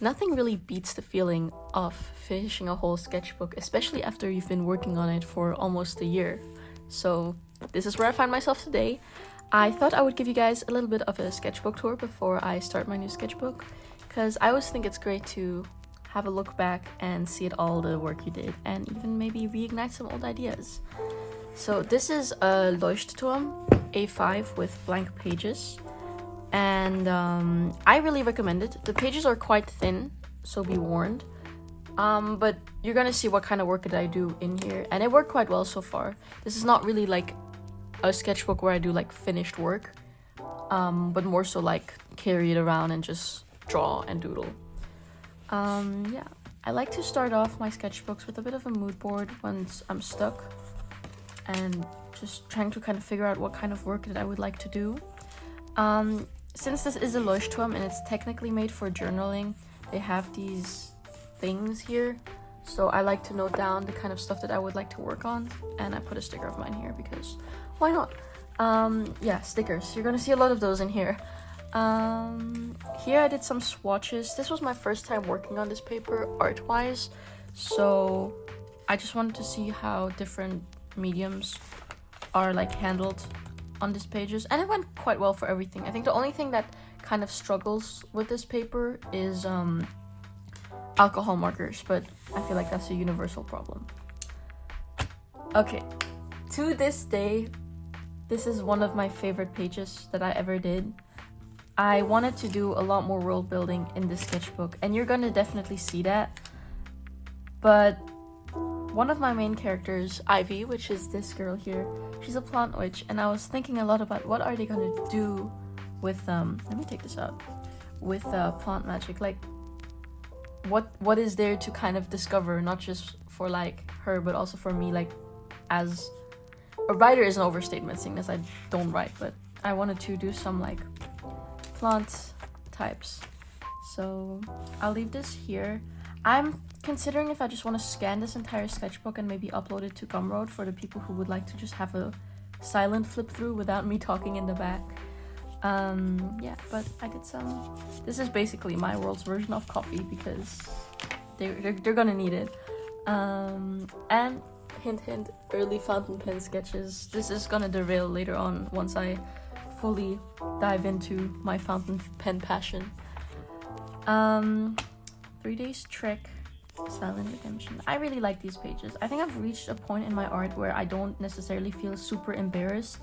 Nothing really beats the feeling of finishing a whole sketchbook, especially after you've been working on it for almost a year. So this is where I find myself today. I thought I would give you guys a little bit of a sketchbook tour before I start my new sketchbook, because I always think it's great to have a look back and see at all the work you did, and even maybe reignite some old ideas. So this is a Leuchtturm A5 with blank pages, and I really recommend it. The pages are quite thin, so be warned. But you're gonna see what kind of work that I do in here, and it worked quite well so far. This is not really like a sketchbook where I do like finished work, but more so like carry it around and just draw and doodle. Yeah, I like to start off my sketchbooks with a bit of a mood board once I'm stuck and just trying to kind of figure out what kind of work that I would like to do. Since this is a Leuchtturm and it's technically made for journaling, they have these things here, so I like to note down the kind of stuff that I would like to work on, and I put a sticker of mine here because why not? Yeah, stickers, you're gonna see a lot of those in here. Here I did some swatches. This was my first time working on this paper art-wise, so I just wanted to see how different mediums are like handled on these pages, and it went quite well for everything. I think the only thing that kind of struggles with this paper is alcohol markers, but I feel like that's a universal problem. Okay, to this day, this is one of my favorite pages that I ever did. I wanted to do a lot more world building in this sketchbook, and you're gonna definitely see that. But one of my main characters, Ivy, which is this girl here, she's a plant witch, and I was thinking a lot about what are they gonna do with let me take this out, with plant magic. Like what is there to kind of discover, not just for like her but also for me, like as a writer is an overstatement seeing as I don't write, but I wanted to do some like plant types. So I'll leave this here. I'm considering if I just want to scan this entire sketchbook and maybe upload it to Gumroad for the people who would like to just have a silent flip through without me talking in the back. Yeah, but I did some. This is basically my world's version of coffee because they're gonna need it. And hint hint, early fountain pen sketches. This is gonna derail later on once I fully dive into my fountain pen passion. 3 Days Trek, Silent Redemption. I really like these pages. I think I've reached a point in my art where I don't necessarily feel super embarrassed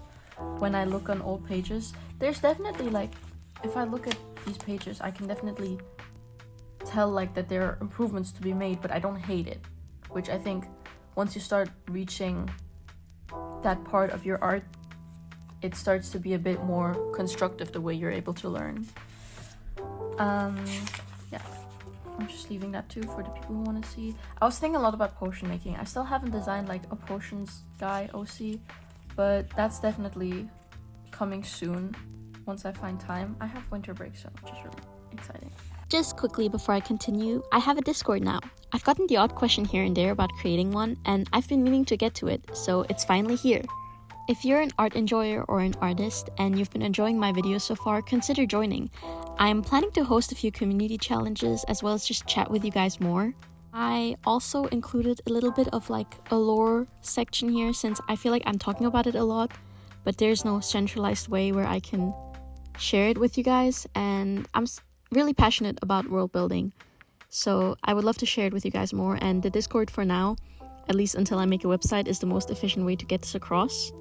when I look on old pages. There's definitely like, if I look at these pages, I can definitely tell like that there are improvements to be made, but I don't hate it, which I think once you start reaching that part of your art, it starts to be a bit more constructive the way you're able to learn. Yeah, I'm just leaving that too for the people who want to see. I was thinking a lot about potion making. I still haven't designed like a potions guy OC, but that's definitely coming soon once I find time. I have winter break, so which is really exciting. Just quickly before I continue, I have a Discord now. I've gotten the odd question here and there about creating one, and I've been meaning to get to it, so it's finally here. If you're an art enjoyer or an artist and you've been enjoying my videos so far, consider joining. I'm planning to host a few community challenges as well as just chat with you guys more. I also included a little bit of like a lore section here since I feel like I'm talking about it a lot, but there's no centralized way where I can share it with you guys, and I'm really passionate about world building, so I would love to share it with you guys more, and the Discord for now, at least until I make a website, is the most efficient way to get this across.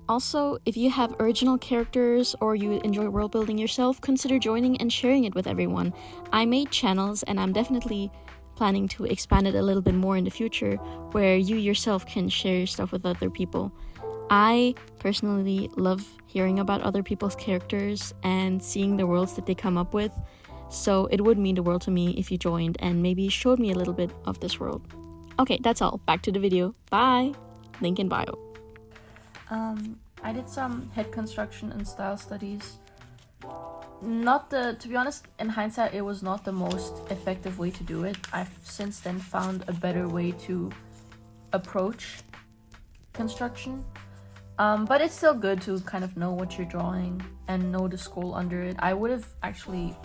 Also, if you have original characters or you enjoy world building yourself, consider joining and sharing it with everyone. I made channels and I'm definitely planning to expand it a little bit more in the future where you yourself can share your stuff with other people. I personally love hearing about other people's characters and seeing the worlds that they come up with, so it would mean the world to me if you joined and maybe showed me a little bit of this world. Okay, that's all. Back to the video. Bye! Link in bio. I did some head construction and style studies. To be honest, in hindsight, it was not the most effective way to do it. I've since then found a better way to approach construction. But it's still good to kind of know what you're drawing and know the school under it. I would have actually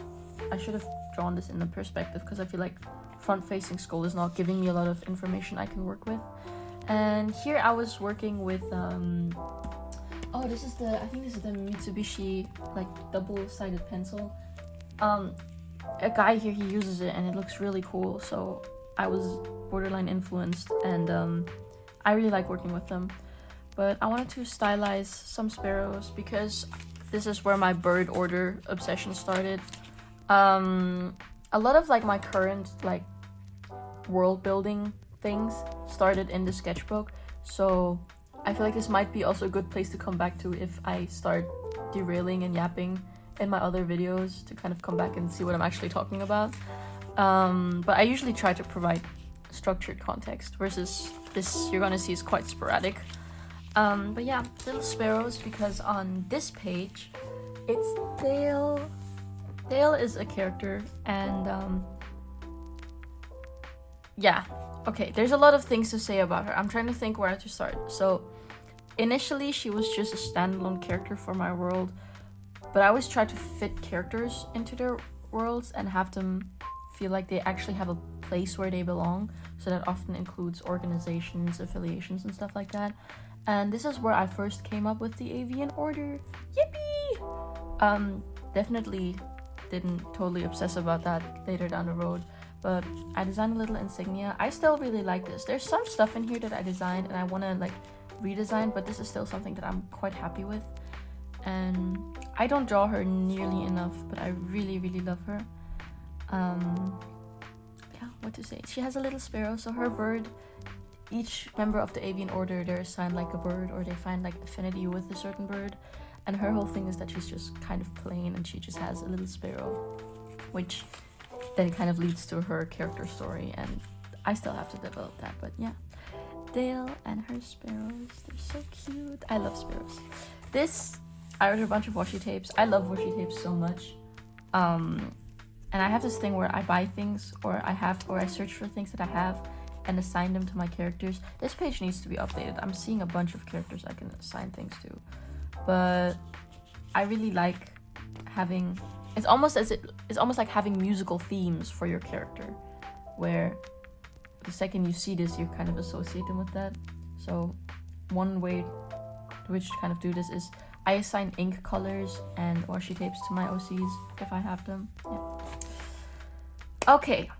I should have drawn this in the perspective because I feel like front-facing skull is not giving me a lot of information I can work with. And here I was working with oh, I think this is the Mitsubishi like double-sided pencil. A guy here, he uses it and it looks really cool, so I was borderline influenced, and I really like working with them. But I wanted to stylize some sparrows because this is where my bird order obsession started. A lot of like my current like world building things started in the sketchbook, so I feel like this might be also a good place to come back to if I start derailing and yapping in my other videos, to kind of come back and see what I'm actually talking about. But I usually try to provide structured context, versus this you're gonna see is quite sporadic. But yeah, little sparrows, because on this page it's Dale. Dale is a character, and yeah, okay, there's a lot of things to say about her. I'm trying to think where to start. So initially she was just a standalone character for my world, but I always try to fit characters into their worlds and have them feel like they actually have a place where they belong. So that often includes organizations, affiliations, and stuff like that. And this is where I first came up with the avian order. Yippee! Definitely didn't totally obsess about that later down the road, but I designed a little insignia. I still really like this. There's some stuff in here that I designed and I want to like redesign, but this is still something that I'm quite happy with. And I don't draw her nearly enough, but I really, really love her. Yeah, what to say? She has a little sparrow, so her bird, each member of the avian order, they're assigned like a bird, or they find like affinity with a certain bird. And her whole thing is that she's just kind of plain and she just has a little sparrow, which then kind of leads to her character story, and I still have to develop that. But yeah, Dale and her sparrows, they're so cute. I love sparrows. This, I ordered a bunch of washi tapes. I love washi tapes so much. And I have this thing where I buy things, or I search for things that I have and assign them to my characters. This page needs to be updated. I'm seeing a bunch of characters I can assign things to, but I really like having, it's almost like having musical themes for your character, where the second you see this, you kind of associate them with that. So one way to which to kind of do this is I assign ink colors and washi tapes to my OCs if I have them. Yeah. Okay,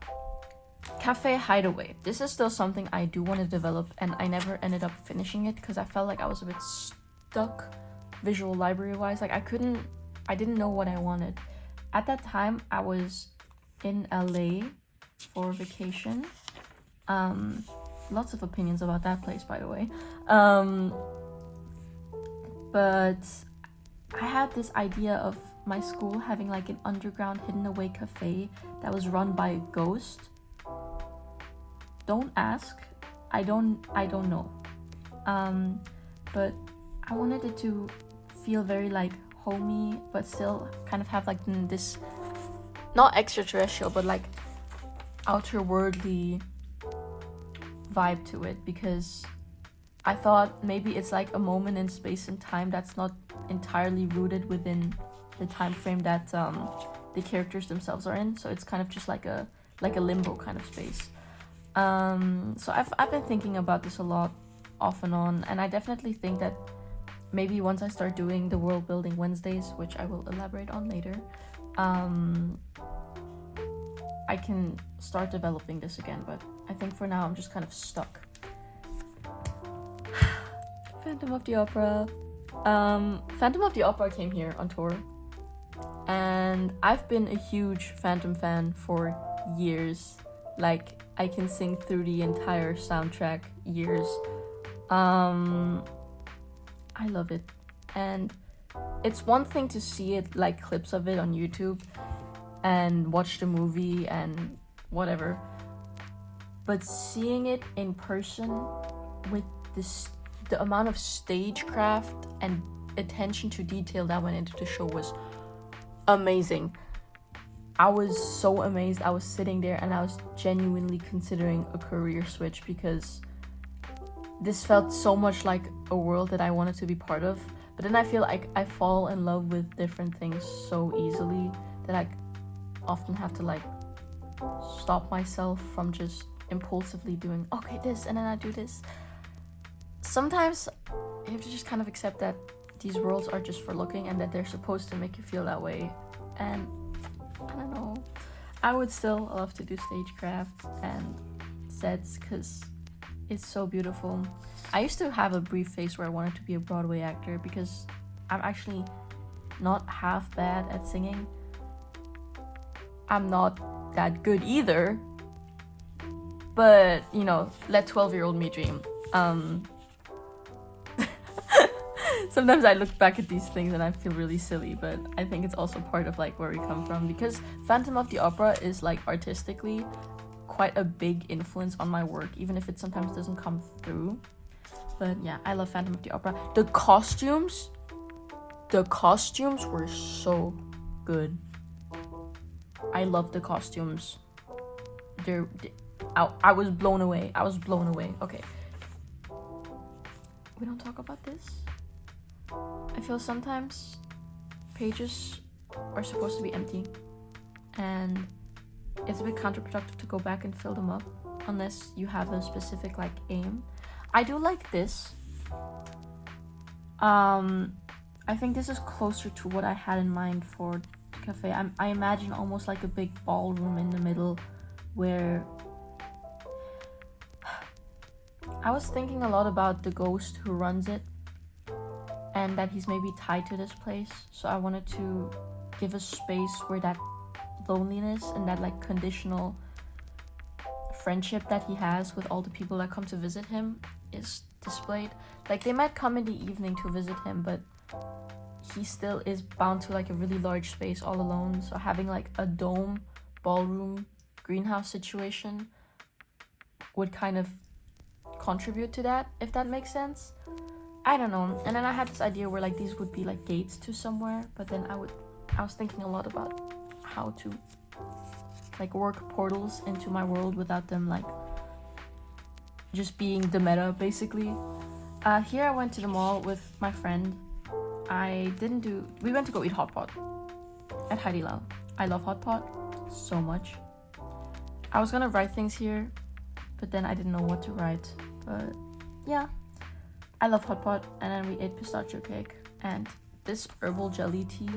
Cafe Hideaway. This is still something I do want to develop, and I never ended up finishing it because I felt like I was a bit stuck visual library wise. Like I didn't know what I wanted. At that time I was in LA for vacation. Lots of opinions about that place, by the way. But I had this idea of my school having like an underground hidden away cafe that was run by a ghost. Don't ask. I don't know. But I wanted it to feel very like homey, but still kind of have like this, not extraterrestrial, but like outer worldly vibe to it, because I thought maybe it's like a moment in space and time that's not entirely rooted within the time frame that the characters themselves are in. So it's kind of just like a limbo kind of space. So I've been thinking about this a lot, off and on, and I definitely think that maybe once I start doing the World Building Wednesdays, which I will elaborate on later, I can start developing this again. But I think for now I'm just kind of stuck. Phantom of the Opera. Phantom of the Opera came here on tour, and I've been a huge Phantom fan for years. Like, I can sing through the entire soundtrack years. I love it. And it's one thing to see it, like clips of it on YouTube and watch the movie and whatever, but seeing it in person with the amount of stagecraft and attention to detail that went into the show was amazing. I was so amazed. I was sitting there and I was genuinely considering a career switch, because this felt so much like a world that I wanted to be part of. But then I feel like I fall in love with different things so easily that often have to like stop myself from just impulsively doing okay this and then I do this. Sometimes you have to just kind of accept that these worlds are just for looking and that they're supposed to make you feel that way. And I don't know, I would still love to do stagecraft and sets because it's so beautiful. I used to have a brief phase where I wanted to be a Broadway actor because I'm actually not half bad at singing. I'm not that good either, but you know, let 12-year-old me dream. Sometimes I look back at these things and I feel really silly, but I think it's also part of like where we come from, because Phantom of the Opera is like artistically quite a big influence on my work, even if it sometimes doesn't come through. But yeah, I love Phantom of the Opera. The costumes were so good. I love the costumes. I was blown away. Okay. We don't talk about this. I feel sometimes pages are supposed to be empty, and it's a bit counterproductive to go back and fill them up unless you have a specific like aim. I do like this. I think this is closer to what I had in mind for the cafe. I imagine almost like a big ballroom in the middle where I was thinking a lot about the ghost who runs it and that he's maybe tied to this place. So I wanted to give a space where that loneliness and that like conditional friendship that he has with all the people that come to visit him is displayed. Like they might come in the evening to visit him, but he still is bound to like a really large space all alone. So having like a dome, ballroom, greenhouse situation would kind of contribute to that, if that makes sense. I don't know. And then I had this idea where like these would be like gates to somewhere, but then I was thinking a lot about how to like work portals into my world without them like just being the meta basically. Here I went to the mall with my friend. We went to go eat hot pot at Hideaway. I love hot pot so much. I was gonna write things here, but then I didn't know what to write. But yeah, I love hot pot. And then we ate pistachio cake and this herbal jelly tea.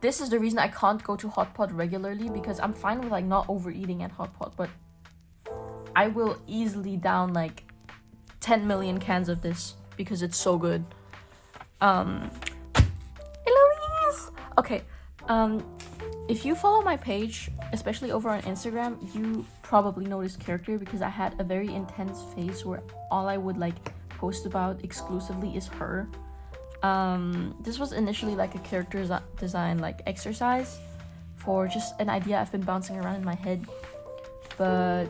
This is the reason I can't go to hot pot regularly, because I'm fine with like not overeating at hot pot, but I will easily down like 10 million cans of this because it's so good. Eloise! Okay, if you follow my page, especially over on Instagram, you probably noticed character, because I had a very intense phase where all I would like post about exclusively is her. This was initially like a character design like exercise for just an idea I've been bouncing around in my head, but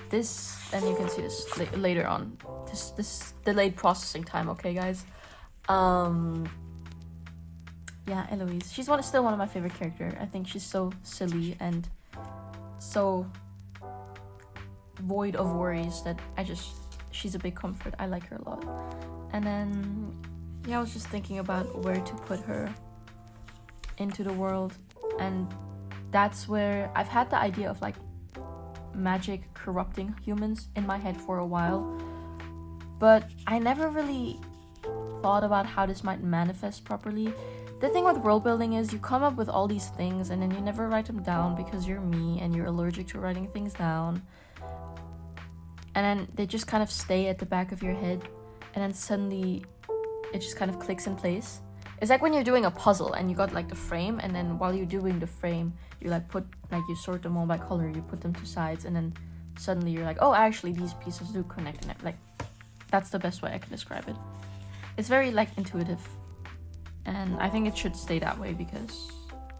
this, and you can see this later on, this delayed processing time, okay guys. Yeah, Eloise, she's still one of my favorite characters. I think she's so silly and so void of worries that she's a big comfort. I like her a lot. And then yeah, I was just thinking about where to put her into the world, and that's where I've had the idea of like magic corrupting humans in my head for a while, but I never really thought about how this might manifest properly. The thing with world building is you come up with all these things and then you never write them down because you're me and you're allergic to writing things down, and then they just kind of stay at the back of your head, and then suddenly it just kind of clicks in place. It's like when you're doing a puzzle and you got like the frame, and then while you're doing the frame, you like you sort them all by color, you put them to sides, and then suddenly you're like, oh, actually these pieces do connect, and like that's the best way I can describe it. It's very like intuitive, and I think it should stay that way because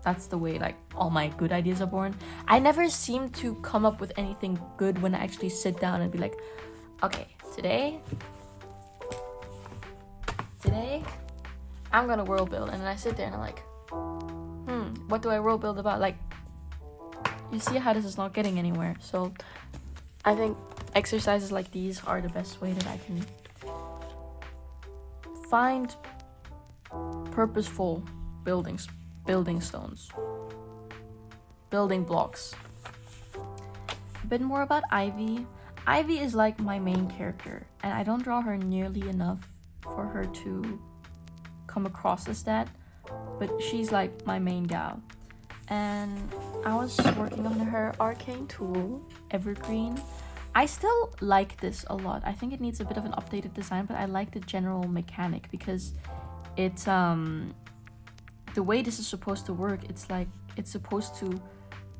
that's the way like all my good ideas are born. I never seem to come up with anything good when I actually sit down and be like, okay, today I'm gonna world build, and then I sit there and I'm like, what do I world build about? Like, you see how this is not getting anywhere. So I think exercises like these are the best way that I can find purposeful buildings building stones. Building blocks. A bit more about Ivy. Ivy is like my main character, and I don't draw her nearly enough for her to come across as that, but she's like my main gal. And I was working on her arcane tool, Evergreen. I still like this a lot. I think it needs a bit of an updated design, but I like the general mechanic because it's the way this is supposed to work. It's like it's supposed to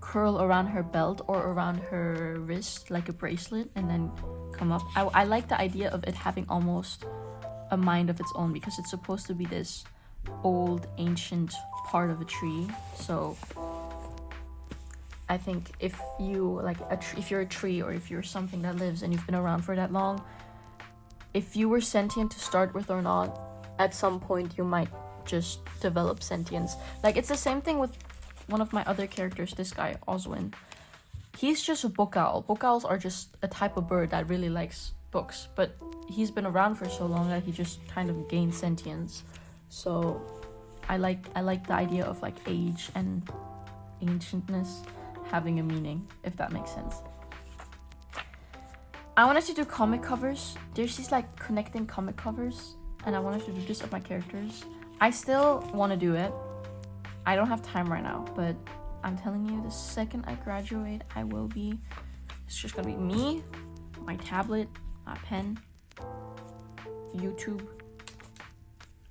curl around her belt or around her wrist like a bracelet and then come up. I like the idea of it having almost a mind of its own because it's supposed to be this old ancient part of a tree. So I think if you like if you're a tree or if you're something that lives and you've been around for that long, if you were sentient to start with or not, at some point you might just develop sentience. Like it's the same thing with one of my other characters, this guy Oswin. He's just a book owl. Book owls are just a type of bird that really likes books, but he's been around for so long that he just kind of gained sentience. So I like the idea of like age and ancientness having a meaning, if that makes sense. I wanted to do comic covers. There's these like connecting comic covers, and I wanted to do this of my characters. I still want to do it. I don't have time right now, but I'm telling you, the second I graduate, I will be. It's just gonna be me, my tablet, my pen, YouTube,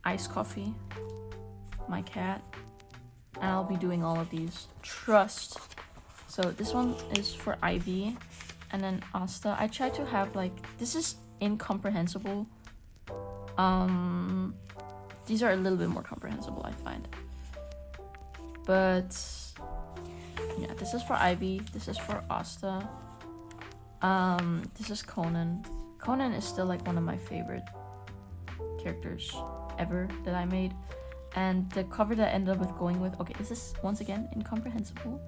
iced coffee, my cat, and I'll be doing all of these. Trust. So this one is for Ivy, and then Asta. I try to have like, this is incomprehensible. These are a little bit more comprehensible, I find. But yeah, this is for Ivy, this is for Asta. This is Conan. Conan is still like one of my favorite characters ever that I made. And the cover that I ended up with going with, okay, this is once again incomprehensible.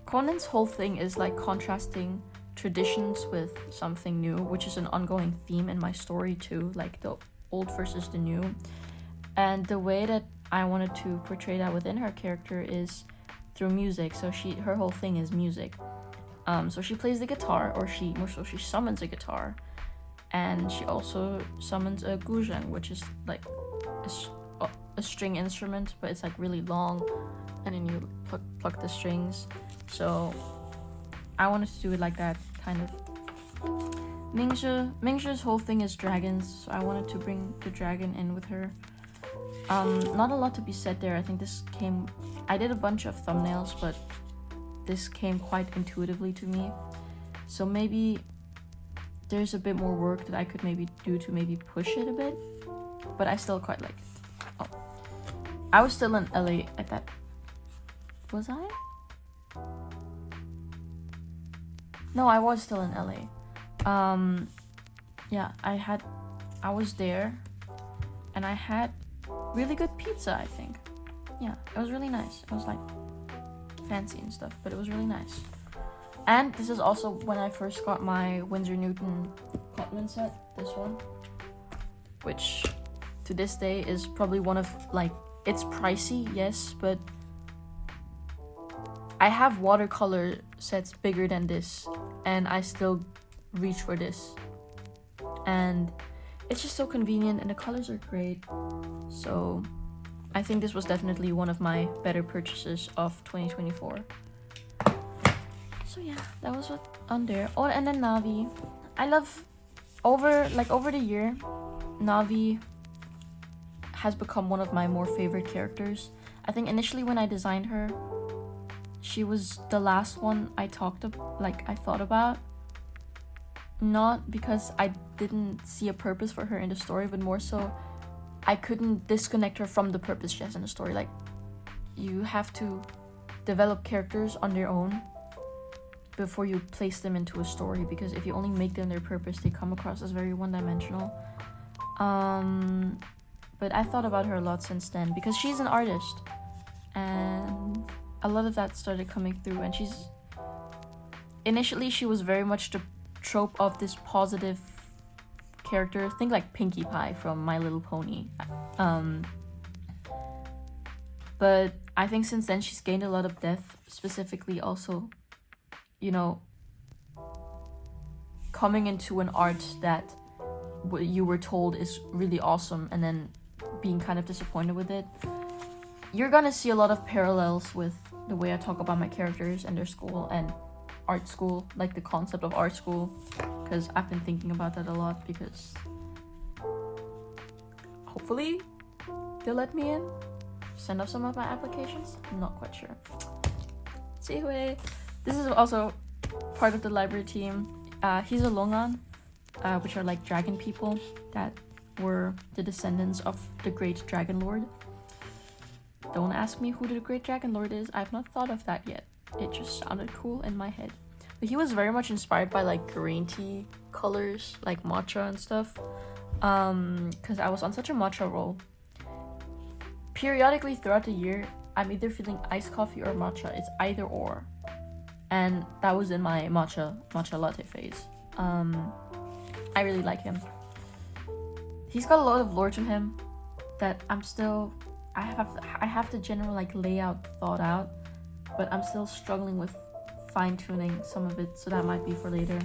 Conan's whole thing is like contrasting traditions with something new, which is an ongoing theme in my story too, like the old versus the new. And the way that I wanted to portray that within her character is through music. So her whole thing is music. So she plays the guitar, or she summons a guitar, and she also summons a guzheng, which is like a string instrument, but it's like really long, and then you pluck the strings. So I wanted to do it like that, kind of. Mingshu's whole thing is dragons, so I wanted to bring the dragon in with her. Not a lot to be said there. I think I did a bunch of thumbnails, but this came quite intuitively to me. So maybe there's a bit more work that I could maybe do to maybe push it a bit, but I still quite like it. Oh, I was still in LA at that. Was I? No, I was still in LA. Yeah, I was there, and I had really good pizza, I think. Yeah, it was really nice. It was like fancy and stuff, but it was really nice. And this is also when I first got my Winsor Newton Cotman set, this one, which to this day is probably one of, like, it's pricey, yes, but I have watercolor sets bigger than this, and I still reach for this. And it's just so convenient, and the colors are great. So I think this was definitely one of my better purchases of 2024. So yeah, that was what on there. Oh, and then Navi. I love, over the year, Navi has become one of my more favorite characters. I think initially when I designed her, she was the last one I thought about. Not because I didn't see a purpose for her in the story, but more so I couldn't disconnect her from the purpose she has in the story. Like, you have to develop characters on their own before you place them into a story, because if you only make them their purpose, they come across as very one-dimensional. But I thought about her a lot since then, because she's an artist, and a lot of that started coming through. And initially she was very much the trope of this positive character. Think like Pinkie Pie from My Little Pony. But I think since then she's gained a lot of depth, specifically also, you know, coming into an art that you were told is really awesome and then being kind of disappointed with it. You're gonna see a lot of parallels with the way I talk about my characters and their school and art school, like the concept of art school, because I've been thinking about that a lot, because hopefully they'll let me in, send off some of my applications. I'm not quite sure. Anyway, this is also part of the library team. He's a Longan, which are like dragon people that were the descendants of the great dragon lord. Don't ask me who the great dragon lord is. I've not thought of that yet. It just sounded cool in my head. But he was very much inspired by like green tea colors, like matcha and stuff. Because I was on such a matcha roll. Periodically throughout the year, I'm either feeling iced coffee or matcha. It's either or. And that was in my matcha latte phase. I really like him. He's got a lot of lore to him that I have the general like layout thought out, but I'm still struggling with fine-tuning some of it, so that might be for later.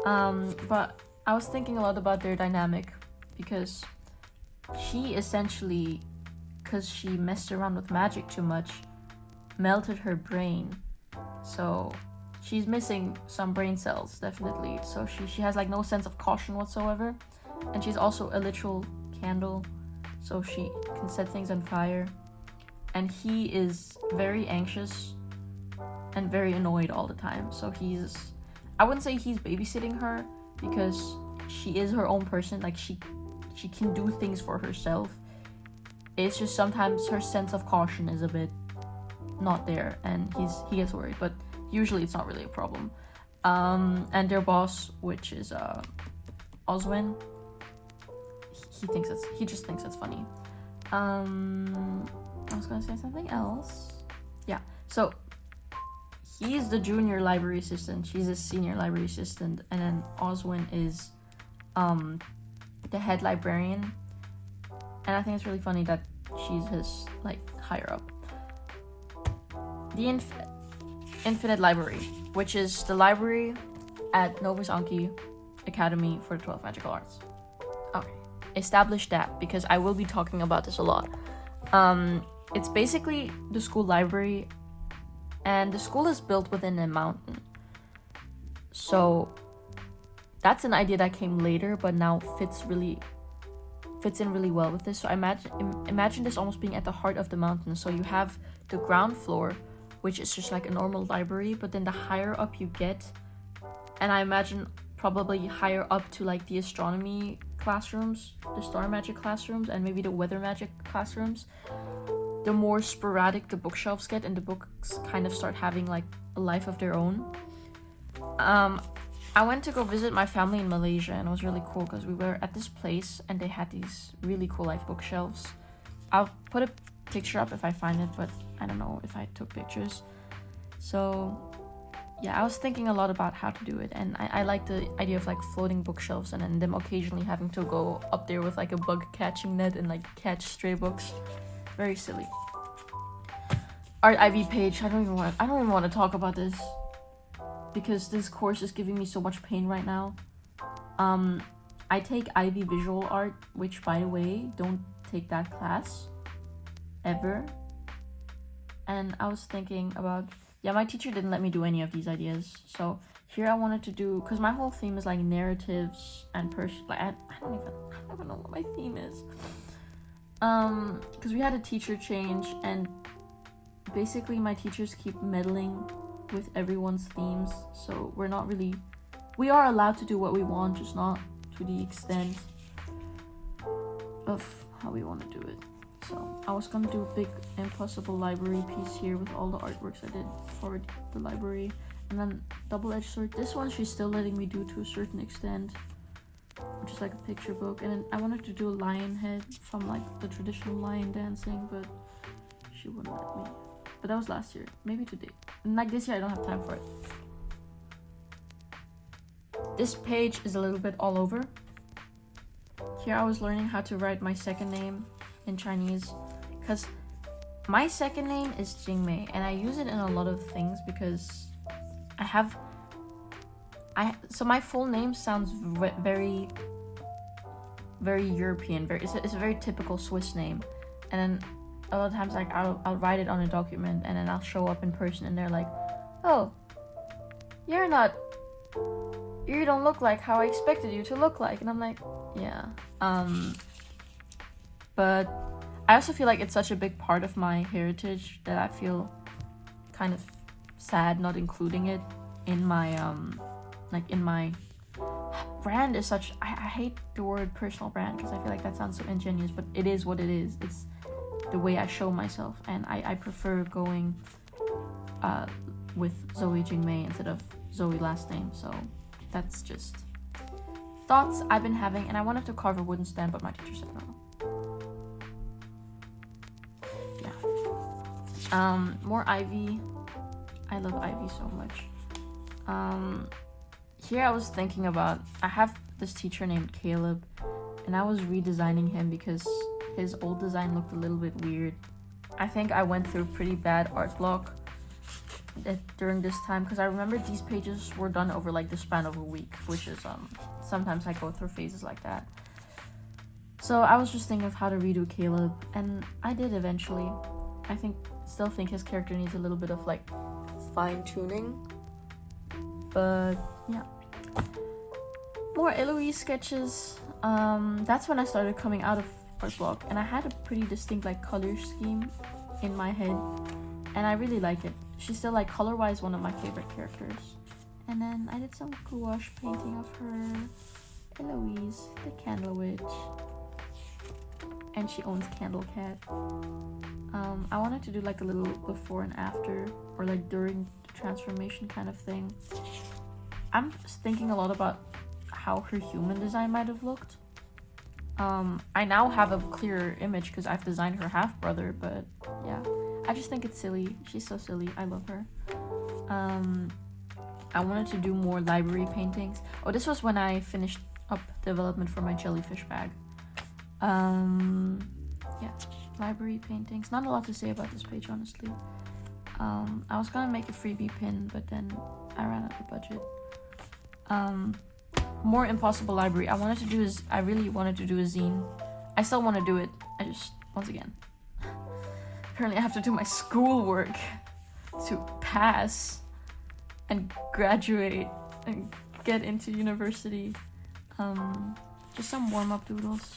But I was thinking a lot about their dynamic, because she essentially, because she messed around with magic too much, melted her brain. So she's missing some brain cells, definitely. So she has like no sense of caution whatsoever. And she's also a literal candle, so she can set things on fire. And he is very anxious and very annoyed all the time. So I wouldn't say he's babysitting her, because she is her own person. Like she can do things for herself. It's just sometimes her sense of caution is a bit not there, and he gets worried, but usually it's not really a problem. And their boss, which is Oswin, he just thinks it's funny. I was gonna say something else. Yeah, so he's the junior library assistant, she's a senior library assistant, and then Oswin is the head librarian. And I think it's really funny that she's his like higher up. The Infinite Library, which is the library at Novus Anki Academy for the 12 Magical Arts. Okay, establish that, because I will be talking about this a lot. It's basically the school library, and the school is built within a mountain. So that's an idea that came later, but now fits in really well with this. So I imagine this almost being at the heart of the mountain. So you have the ground floor, which is just like a normal library, but then the higher up you get, and I imagine probably higher up to like the astronomy classrooms, the star magic classrooms, and maybe the weather magic classrooms, the more sporadic the bookshelves get, and the books kind of start having like a life of their own. I went to go visit my family in Malaysia, and it was really cool because we were at this place and they had these really cool like bookshelves. I'll put a picture up if I find it, but I don't know if I took pictures. So yeah, I was thinking a lot about how to do it, and I like the idea of like floating bookshelves and then them occasionally having to go up there with like a bug catching net and like catch stray books. Very silly. Art IB page. I don't even want to talk about this, because this course is giving me so much pain right now. I take IB visual art, which by the way, don't take that class ever. And I was thinking about, my teacher didn't let me do any of these ideas. So here I wanted to do, because my whole theme is like narratives and like I don't even know what my theme is. Because we had a teacher change, and basically my teachers keep meddling with everyone's themes, so we are allowed to do what we want, just not to the extent of how we want to do it. So I was gonna do a big impossible library piece here with all the artworks I did for the library, and then double-edged sword. This one she's still letting me do to a certain extent, which is like a picture book. And then I wanted to do a lion head from like the traditional lion dancing, but she wouldn't let me. But that was last year, maybe today. And like this year I don't have time for it. This page is a little bit all over. Here I was learning how to write my second name in Chinese, because my second name is Jingmei, and I use it in a lot of things because so my full name sounds very, very European. It's a very typical Swiss name, and then a lot of times like I'll write it on a document, and then I'll show up in person, and they're like, "Oh, you don't look like how I expected you to look like," and I'm like, "Yeah." But I also feel like it's such a big part of my heritage that I feel kind of sad not including it in my in my brand is such. I hate the word personal brand because I feel like that sounds so ingenuous, but it is what it is. It's the way I show myself, and I prefer going with Zoe Jingmei instead of Zoe last name. So that's just thoughts I've been having, and I wanted to carve a wooden stand, but my teacher said no. More Ivy. I love Ivy so much. Here I was thinking about, I have this teacher named Caleb, and I was redesigning him because his old design looked a little bit weird. I think I went through pretty bad art block during this time, because I remember these pages were done over like the span of a week, which is sometimes I go through phases like that. So I was just thinking of how to redo Caleb, and I did eventually. I still think his character needs a little bit of like fine-tuning, but yeah. More Eloise sketches. That's when I started coming out of art block, and I had a pretty distinct like color scheme in my head, and I really like it. She's still like color-wise one of my favorite characters. And then I did some gouache painting of her, Eloise, the Candle Witch, and she owns Candle Cat. I wanted to do like a little before and after, or like during the transformation kind of thing. I'm thinking a lot about how her human design might have looked. I now have a clearer image because I've designed her half-brother, but yeah, I just think it's silly. She's so silly. I love her. I wanted to do more library paintings. Oh, this was when I finished up development for my jellyfish bag. Yeah, library paintings. Not a lot to say about this page, honestly. I was gonna make a freebie pin, but then I ran out of budget. More Impossible Library. I really wanted to do a zine. I still want to do it. I just, once again, apparently I have to do my schoolwork to pass and graduate and get into university. Just some warm-up doodles.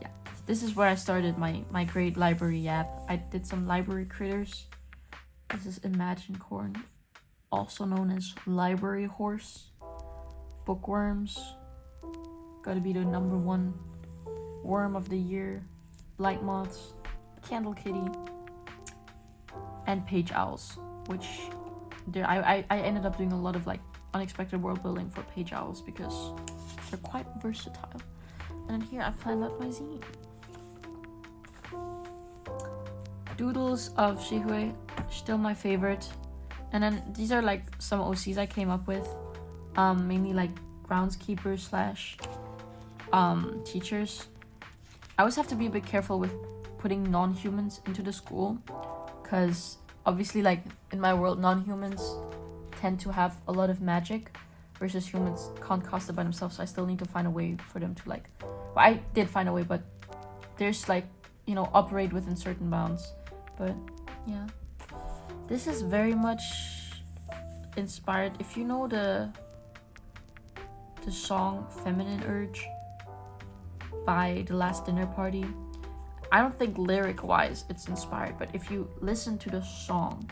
Yeah, this is where I started my great library app. I did some library critters. This is Imagine Corn, also known as Library Horse. Bookworms, gotta be the #1 worm of the year. Blight moths, Candle Kitty, and page owls, which I ended up doing a lot of like unexpected world building for page owls because they're quite versatile. And then here I planned out my zine. Doodles of Hideaway, still my favorite. And then these are like some OCs I came up with. Mainly like groundskeepers / teachers. I always have to be a bit careful with putting non-humans into the school, because obviously like in my world non-humans tend to have a lot of magic versus humans can't cast it by themselves, so I still need to find a way for them to like, well, I did find a way, but there's like, you know, operate within certain bounds. But yeah, this is very much inspired, if you know the song Feminine Urge by The Last Dinner Party. I don't think lyric wise it's inspired, but if you listen to the song,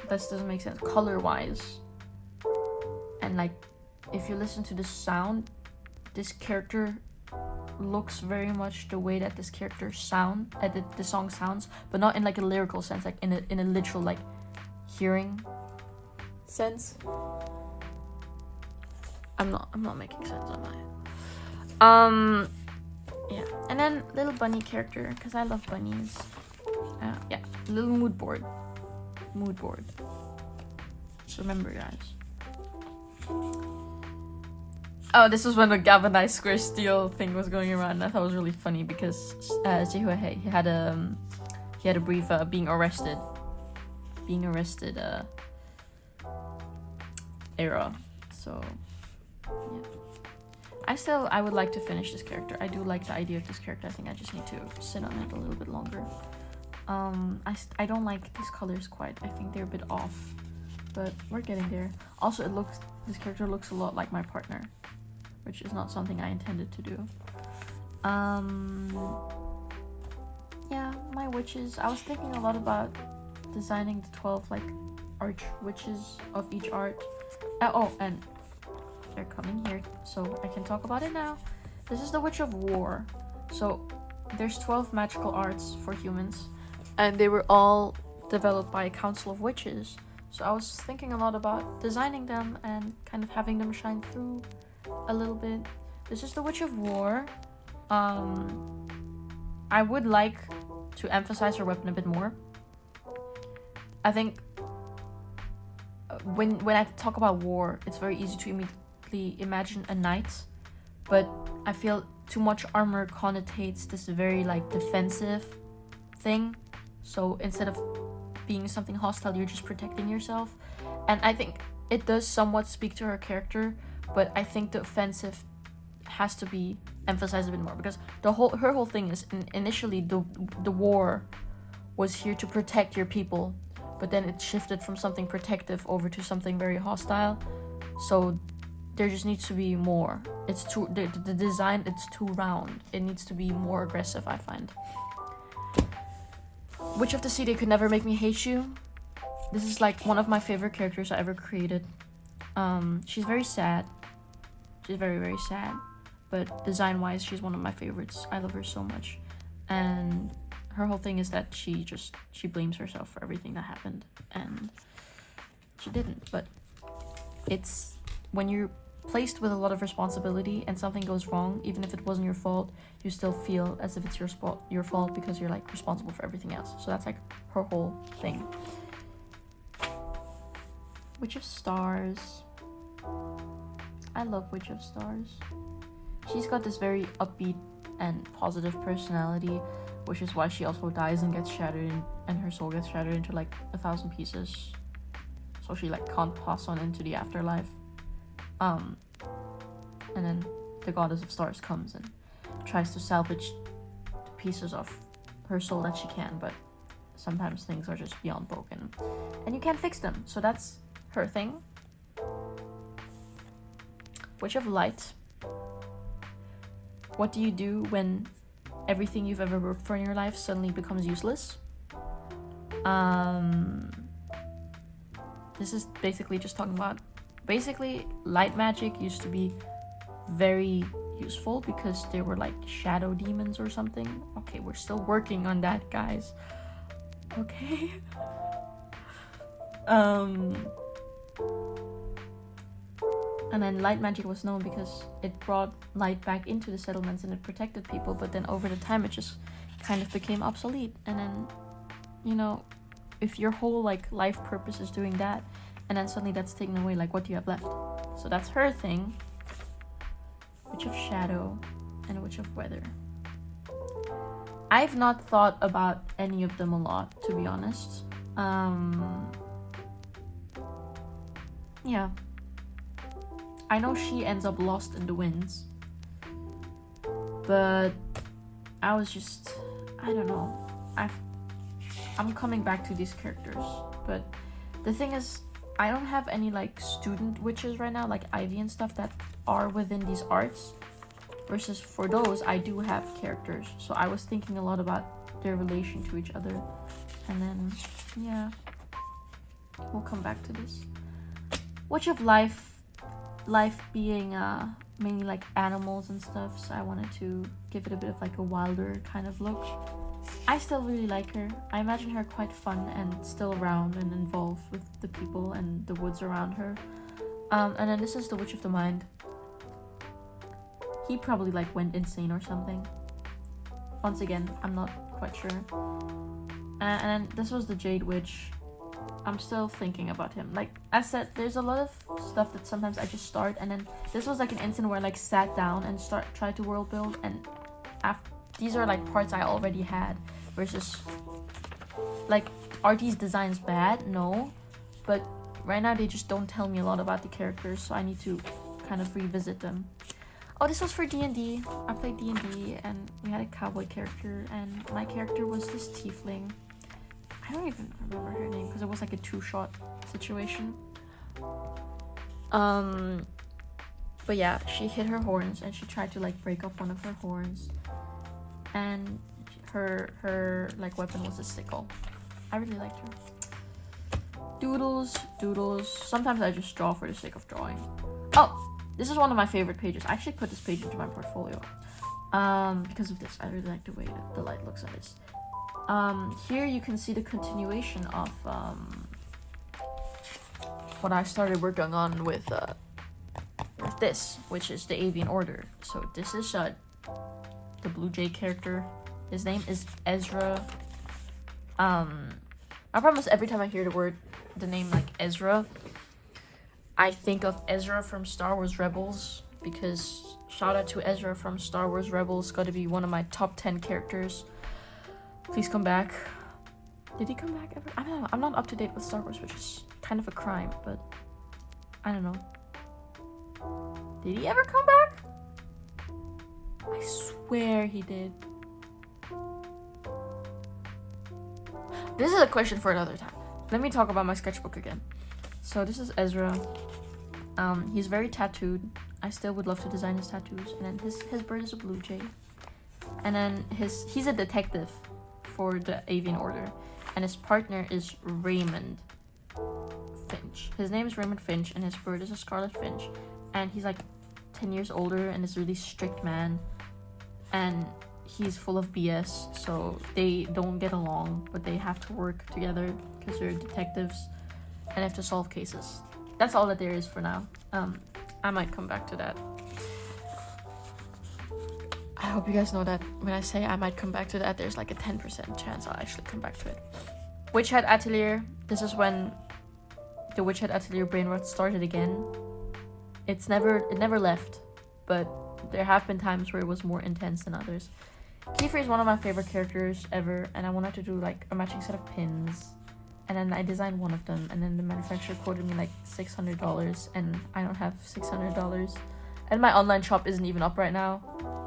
this doesn't make sense, color wise, and like if you listen to the sound, this character looks very much the way that this character the song sounds, but not in like a lyrical sense, like in a literal like hearing sense. I'm not making sense, am I? Yeah, and then little bunny character, because I love bunnies. Yeah, little mood board. Just remember, guys. Oh, this was when the galvanized square steel thing was going around. And I thought it was really funny because Jihoe, he had a brief being arrested era. So yeah, I would like to finish this character. I do like the idea of this character. I think I just need to sit on it a little bit longer. I don't like these colors quite. I think they're a bit off, but we're getting there. Also, this character looks a lot like my partner, which is not something I intended to do. Yeah, my witches. I was thinking a lot about designing the 12 like arch witches of each art. Oh, and they're coming here, so I can talk about it now. This is the Witch of War. So there's 12 magical arts for humans, and they were all developed by a council of witches. So I was thinking a lot about designing them and kind of having them shine through a little bit. This is the Witch of War. I would like to emphasize her weapon a bit more. I think when I talk about war, it's very easy to immediately imagine a knight, but I feel too much armor connotates this very like defensive thing. So instead of being something hostile, you're just protecting yourself. And I think it does somewhat speak to her character, but I think the offensive has to be emphasized a bit more, because her whole thing is initially the war was here to protect your people, but then it shifted from something protective over to something very hostile. So there just needs to be more. It's too the design, it's too round. It needs to be more aggressive, I find. Witch of the Sea, They Could Never Make Me Hate You. This is like one of my favorite characters I ever created. She's very sad. She's very, very sad. But design-wise, she's one of my favorites. I love her so much. And her whole thing is that she blames herself for everything that happened. And she didn't. But it's when you're placed with a lot of responsibility and something goes wrong, even if it wasn't your fault, you still feel as if it's your fault because you're like responsible for everything else. So that's like her whole thing. Witch of Stars. I love Witch of Stars. She's got this very upbeat and positive personality, which is why she also dies and gets shattered, and her soul gets shattered into like 1,000 pieces. So she like can't pass on into the afterlife. And then the Goddess of Stars comes and tries to salvage the pieces of her soul that she can, but sometimes things are just beyond broken and you can't fix them. So that's her thing. Witch of Light. What do you do when everything you've ever worked for in your life suddenly becomes useless? This is basically just talking about, light magic used to be very useful because they were like shadow demons or something. Okay, we're still working on that, guys. Okay. And then light magic was known because it brought light back into the settlements and it protected people, but then over the time it just kind of became obsolete. And then, you know, if your whole like life purpose is doing that and then suddenly that's taken away, like what do you have left? So that's her thing. Witch of Shadow and Witch of Weather. I've not thought about any of them a lot, to be honest. Yeah, I know she ends up lost in the winds, but I don't know. I'm coming back to these characters, but the thing is, I don't have any like student witches right now, like Ivy and stuff that are within these arts, versus for those I do have characters. So I was thinking a lot about their relation to each other, and then yeah, we'll come back to this. Witch of Life being mainly like animals and stuff, so I wanted to give it a bit of like a wilder kind of look. I still really like her. I imagine her quite fun and still around and involved with the people and the woods around her. And then this is the Witch of the Mind. He probably like went insane or something. Once again, I'm not quite sure. And then this was the Jade Witch. I'm still thinking about him. Like I said, there's a lot of stuff that sometimes I just start, and then this was like an instant where I like sat down and tried to world build, and these are like parts I already had, versus like are these designs bad? No, but right now they just don't tell me a lot about the characters, so I need to kind of revisit them. Oh, this was for D&D. I played D&D and we had a cowboy character, and my character was this tiefling. I don't even remember her name because it was like a 2-shot situation. But yeah, she hit her horns and she tried to like break off one of her horns, and her like weapon was a sickle. I really liked her. Doodles. Sometimes I just draw for the sake of drawing. Oh, this is one of my favorite pages. I actually put this page into my portfolio because of this. I really like the way that the light looks on this. Here you can see the continuation of what I started working on with this, which is the Avian Order. So this is the Blue Jay character. His name is Ezra. I promise every time I hear the name like Ezra, I think of Ezra from Star Wars Rebels, because shout out to Ezra from Star Wars Rebels, got to be one of my top 10 characters. Please come back. Did he come back ever? I don't know. I'm not up to date with Star Wars, which is kind of a crime, but I don't know. Did he ever come back? I swear he did. This is a question for another time. Let me talk about my sketchbook again. So this is Ezra. He's very tattooed. I still would love to design his tattoos. And then his bird is a blue jay. And then he's a detective for the Avian Order. And his partner is Raymond Finch. His name is Raymond Finch, and his bird is a scarlet finch. And he's like 10 years older and is a really strict man. And he's full of BS, so they don't get along, but they have to work together because they're detectives and have to solve cases. That's all that there is for now. I might come back to that. I hope you guys know that when I say I might come back to that, there's like a 10% chance I'll actually come back to it. Witch Hat Atelier. This is when the Witch Hat Atelier brain rot started again. It never left, but there have been times where it was more intense than others. Kiefer is one of my favorite characters ever, and I wanted to do like a matching set of pins, and then I designed one of them, and then the manufacturer quoted me like $600, and I don't have $600, and my online shop isn't even up right now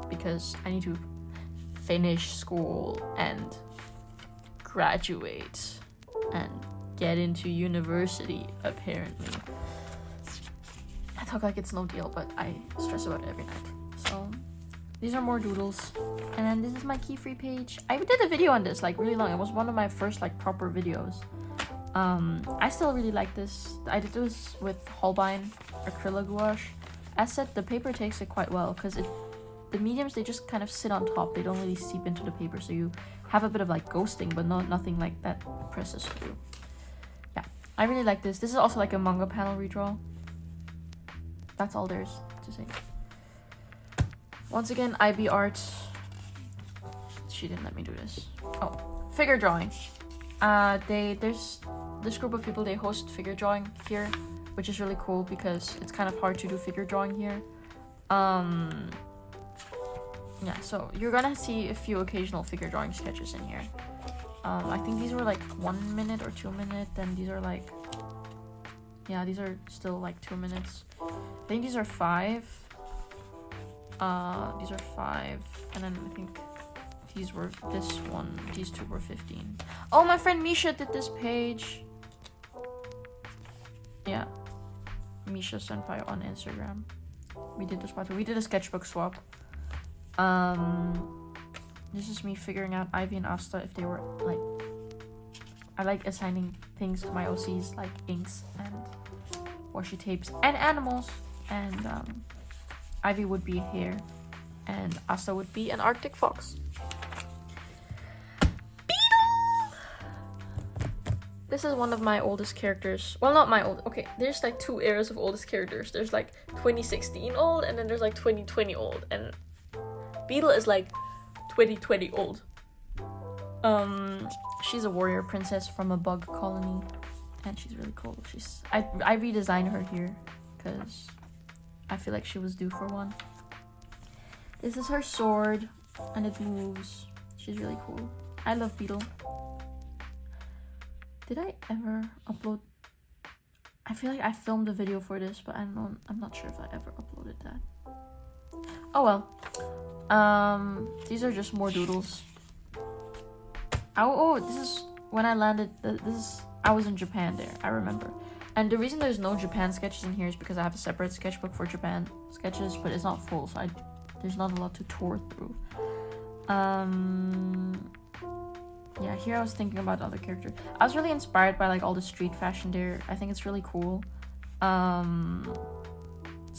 because I need to finish school and graduate and get into university, apparently. I talk like it's no deal, but I stress about it every night. So these are more doodles. And then this is my key free page. I did a video on this like really long. It was one of my first like proper videos. I still really like this. I did this with Holbein acrylic gouache. As said, the paper takes it quite well because the mediums, they just kind of sit on top. They don't really seep into the paper, so you have a bit of like ghosting, but nothing like that presses through. Yeah, I really like this. This is also like a manga panel redraw. That's all there's to say. Once again, IB Art. She didn't let me do this. Oh, figure drawing. There's this group of people, they host figure drawing here, which is really cool because it's kind of hard to do figure drawing here. Yeah, so you're gonna see a few occasional figure drawing sketches in here. I think these were like 1 minute or 2 minutes, and these are like, yeah, these are still like 2 minutes. I think these are 5. These are 5, and then I think these two were 15. Oh, my friend Misha did this page. Yeah, Misha Senpai on Instagram. We did this part. We did a sketchbook swap. This is me figuring out Ivy and Asta if they were like. I like assigning things to my OCs like inks and washi tapes and animals, and Ivy would be a hare, and Asta would be an Arctic fox. Beetle! This is one of my oldest characters. Well, not my old. Okay, there's like 2 eras of oldest characters. There's like 2016 old, and then there's like 2020 old, and Beetle is like 2020 old. She's a warrior princess from a bug colony. and she's really cool. I redesigned her here because I feel like she was due for one. This is her sword, and it moves. She's really cool. I love Beetle. Did I ever upload? I feel like I filmed a video for this, but I'm not sure if I ever uploaded that. Oh well. These are just more doodles. Oh, this is when I landed. I was in Japan there. I remember. And the reason there's no Japan sketches in here is because I have a separate sketchbook for Japan sketches, but it's not full, so there's not a lot to tour through. Yeah, here I was thinking about other characters. I was really inspired by like all the street fashion there. I think it's really cool. So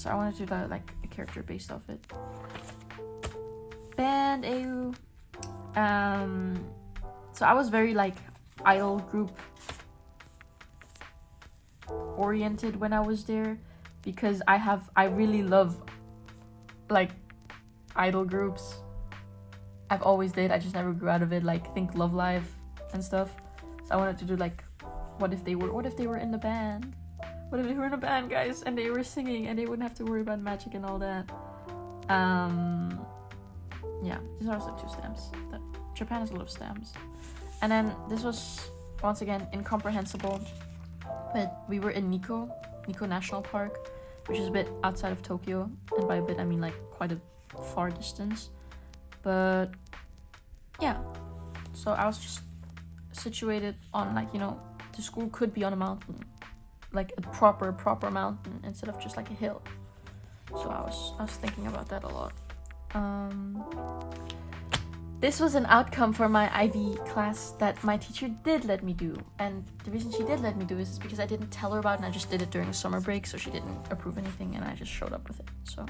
I wanted to do like a character based off it. Band AU. So I was very like idol group oriented when I was there, because I really love like idol groups. I've always did. I just never grew out of it. Like think Love Live and stuff. So I wanted to do like, what if they were in the band? What if they were in a band, guys, and they were singing and they wouldn't have to worry about magic and all that. Yeah, these are also 2 stamps. Japan has a lot of stamps. And then this was once again incomprehensible. But we were in Nikko National Park, which is a bit outside of Tokyo, and by a bit I mean like quite a far distance. But yeah, so I was just situated on like, you know, the school could be on a mountain, like a proper mountain instead of just like a hill. So I was thinking about that a lot. This was an outcome for my IB class that my teacher did let me do, and the reason she did let me do is because I didn't tell her about it and I just did it during the summer break, so she didn't approve anything and I just showed up with it. So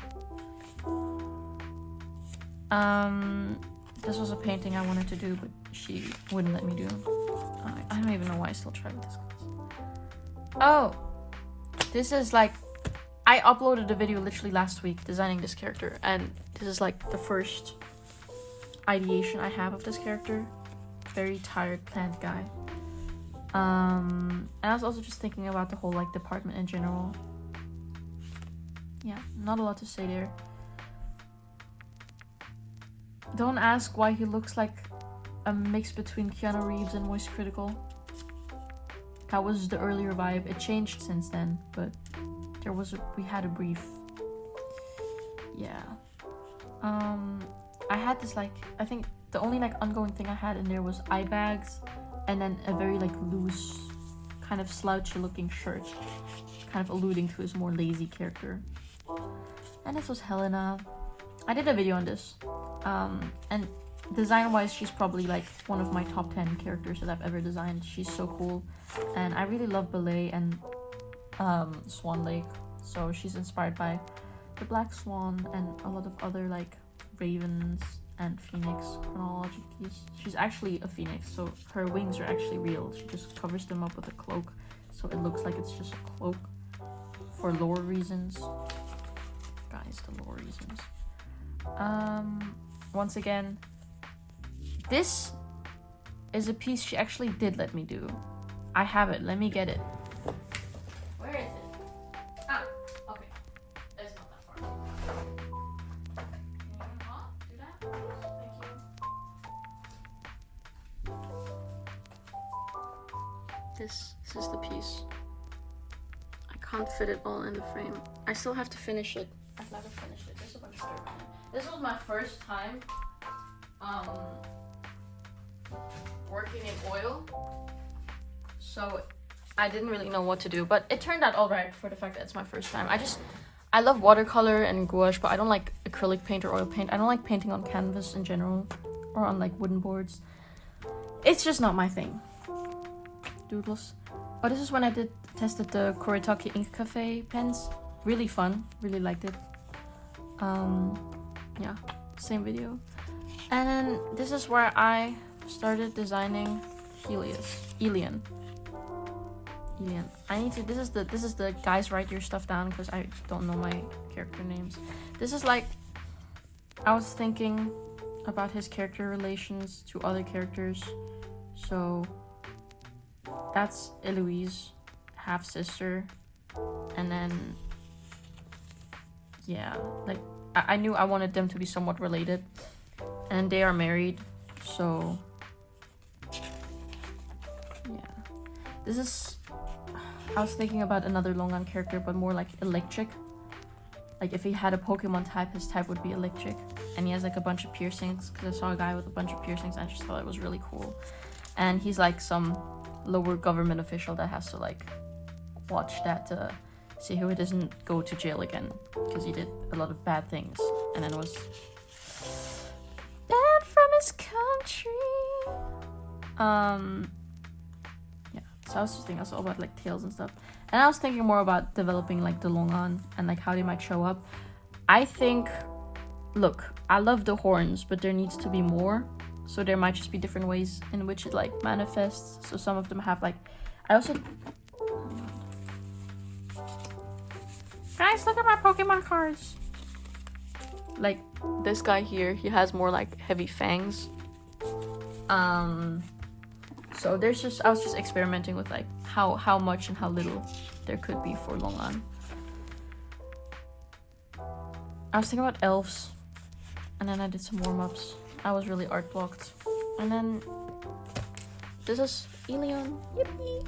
this was a painting I wanted to do, but she wouldn't let me do. I don't even know why I still tried with this class. Oh, this is like, I uploaded a video literally last week designing this character, and this is like the first ideation I have of this character. Very tired plant guy. And I was also just thinking about the whole like department in general. Yeah, not a lot to say there. Don't ask why he looks like a mix between Keanu Reeves and Moist Critical. That was the earlier vibe. It changed since then, but we had a brief. Yeah. I had this like, I think the only like ongoing thing I had in there was eye bags, and then a very like loose, kind of slouchy looking shirt, kind of alluding to his more lazy character. And this was Helena. I did a video on this, and design wise she's probably like one of my top 10 characters that I've ever designed. She's so cool, and I really love ballet and Swan Lake, so she's inspired by the Black Swan and a lot of other like ravens and phoenix chronologies. She's actually a phoenix, so her wings are actually real. She just covers them up with a cloak, so it looks like it's just a cloak for lore reasons. Guys, the lore reasons. Once again, this is a piece she actually did let me do. I have it. Let me get it. Where is it? Ah, okay. It's not that far. Can you do that? Thank you. This is the piece. I can't fit it all in the frame. I still have to finish it. I've never finished it. There's a bunch of dirt on it. This was my first time working in oil, so I didn't really know what to do, but it turned out alright for the fact that it's my first time. I love watercolor and gouache, but I don't like acrylic paint or oil paint. I don't like painting on canvas in general, or on like wooden boards. It's just not my thing. Doodles. Oh, this is when I tested the Kuretake Ink Cafe pens. Really fun. Really liked it. Yeah, same video. And then this is where I started designing Elian. This is the guys, write your stuff down because I don't know my character names. This is like, I was thinking about his character relations to other characters. So that's Eloise. half sister, and then yeah, like I knew I wanted them to be somewhat related, and they are married, so yeah. This is, I was thinking about another Longan character, but more like electric. Like if he had a Pokemon type, his type would be electric, and he has like a bunch of piercings, because I saw a guy with a bunch of piercings and I just thought it was really cool. And he's like some lower government official that has to like watch that to see who doesn't go to jail again, because he did a lot of bad things and then was banned from his country. Yeah, so I was just thinking also about like tails and stuff, and I was thinking more about developing like the Longan and like how they might show up. I think, look, I love the horns, but there needs to be more. So there might just be different ways in which it like manifests. So some of them have like, I also, guys, look at my Pokemon cards. Like this guy here, he has more like heavy fangs. So there's just, I was just experimenting with like how much and how little there could be for Longan. I was thinking about elves, and then I did some warm-ups. I was really art blocked. And then this is Elion. Yippee!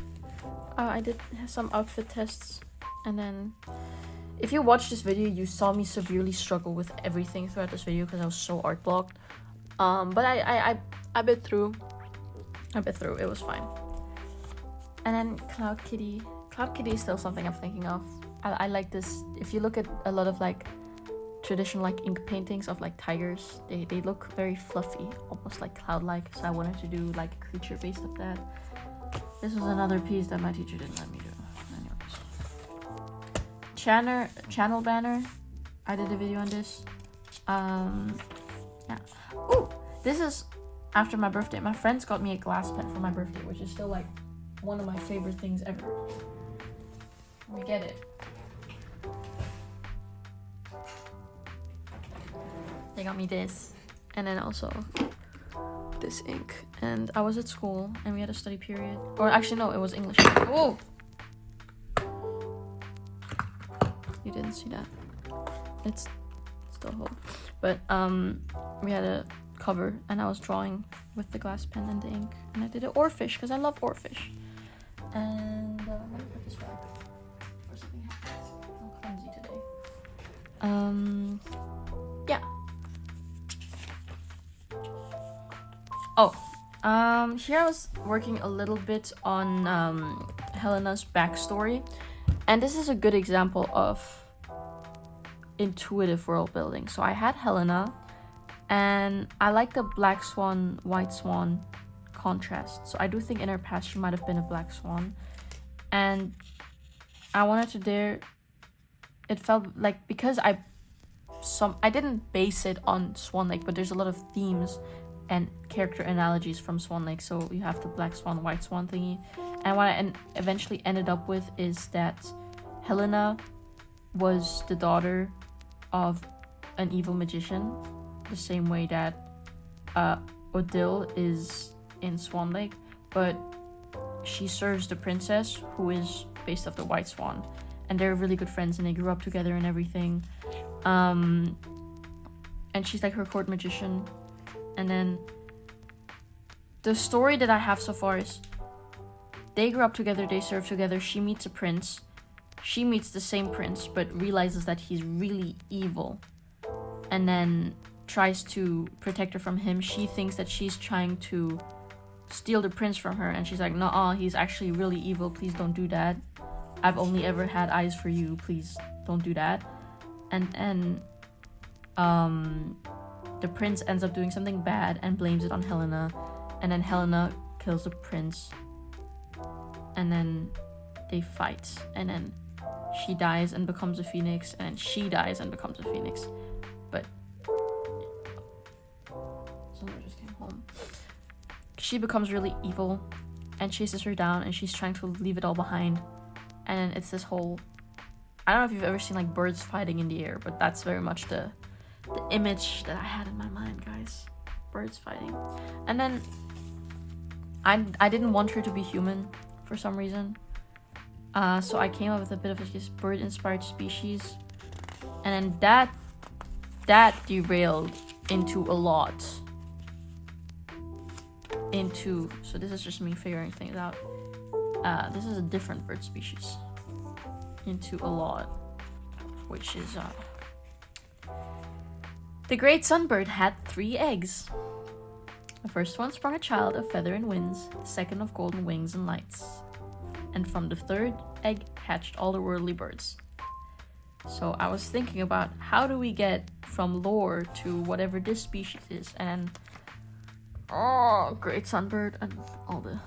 I did some outfit tests, and then if you watched this video, you saw me severely struggle with everything throughout this video because I was so art blocked. But I bit through. It was fine. And then Cloud Kitty. Cloud Kitty is still something I'm thinking of. I like this. If you look at a lot of like traditional like ink paintings of like tigers, they look very fluffy, almost like cloud-like, so I wanted to do like a creature based of that. This was another piece that my teacher didn't let me do. Anyways, channel banner, I did a video on this. Yeah. Ooh, this is after my birthday. My friends got me a glass pen for my birthday, which is still like one of my favorite things ever. Let me get it. They got me this, and then also this ink. And I was at school, and we had a study period. Or actually, no, it was English. Oh! You didn't see that. It's still whole. But we had a cover, and I was drawing with the glass pen and the ink. And I did an oarfish, because I love oarfish. And let me put this back. Or something happens. I'm clumsy today. Yeah. Oh, here I was working a little bit on Helena's backstory, and this is a good example of intuitive world building. So I had Helena, and I like the black swan, white swan contrast. So I do think in her past she might have been a black swan, and I wanted to dare. It felt like, because I didn't base it on Swan Lake, but there's a lot of themes and character analogies from Swan Lake. So you have the black swan, white swan thingy, and what I eventually ended up with is that Helena was the daughter of an evil magician, the same way that Odile is in Swan Lake, but she serves the princess, who is based off the white swan, and they're really good friends, and they grew up together and everything. And she's like her court magician. And then the story that I have so far is they grew up together, they serve together, she meets a prince, she meets the same prince but realizes that he's really evil, and then tries to protect her from him. She thinks that she's trying to steal the prince from her, and she's like, "Nuh-uh, he's actually really evil, please don't do that. I've only ever had eyes for you, please don't do that." And the prince ends up doing something bad and blames it on Helena, and then Helena kills the prince, and then they fight, and then she dies and becomes a phoenix, and then she dies and becomes a phoenix. But someone just came home. She becomes really evil and chases her down, and she's trying to leave it all behind. And it's this whole, I don't know if you've ever seen like birds fighting in the air, but that's very much the image that I had in my mind, guys. Birds fighting. And then I didn't want her to be human for some reason. So I came up with a bit of a just bird-inspired species, and then that derailed into a lot. So this is just me figuring things out. This is a different bird species. Into a lot, which is the great sunbird had 3 eggs. The first one sprung a child of feather and winds, the second of golden wings and lights. And from the 3rd egg hatched all the worldly birds. So I was thinking about how do we get from lore to whatever this species is, and great sunbird and all the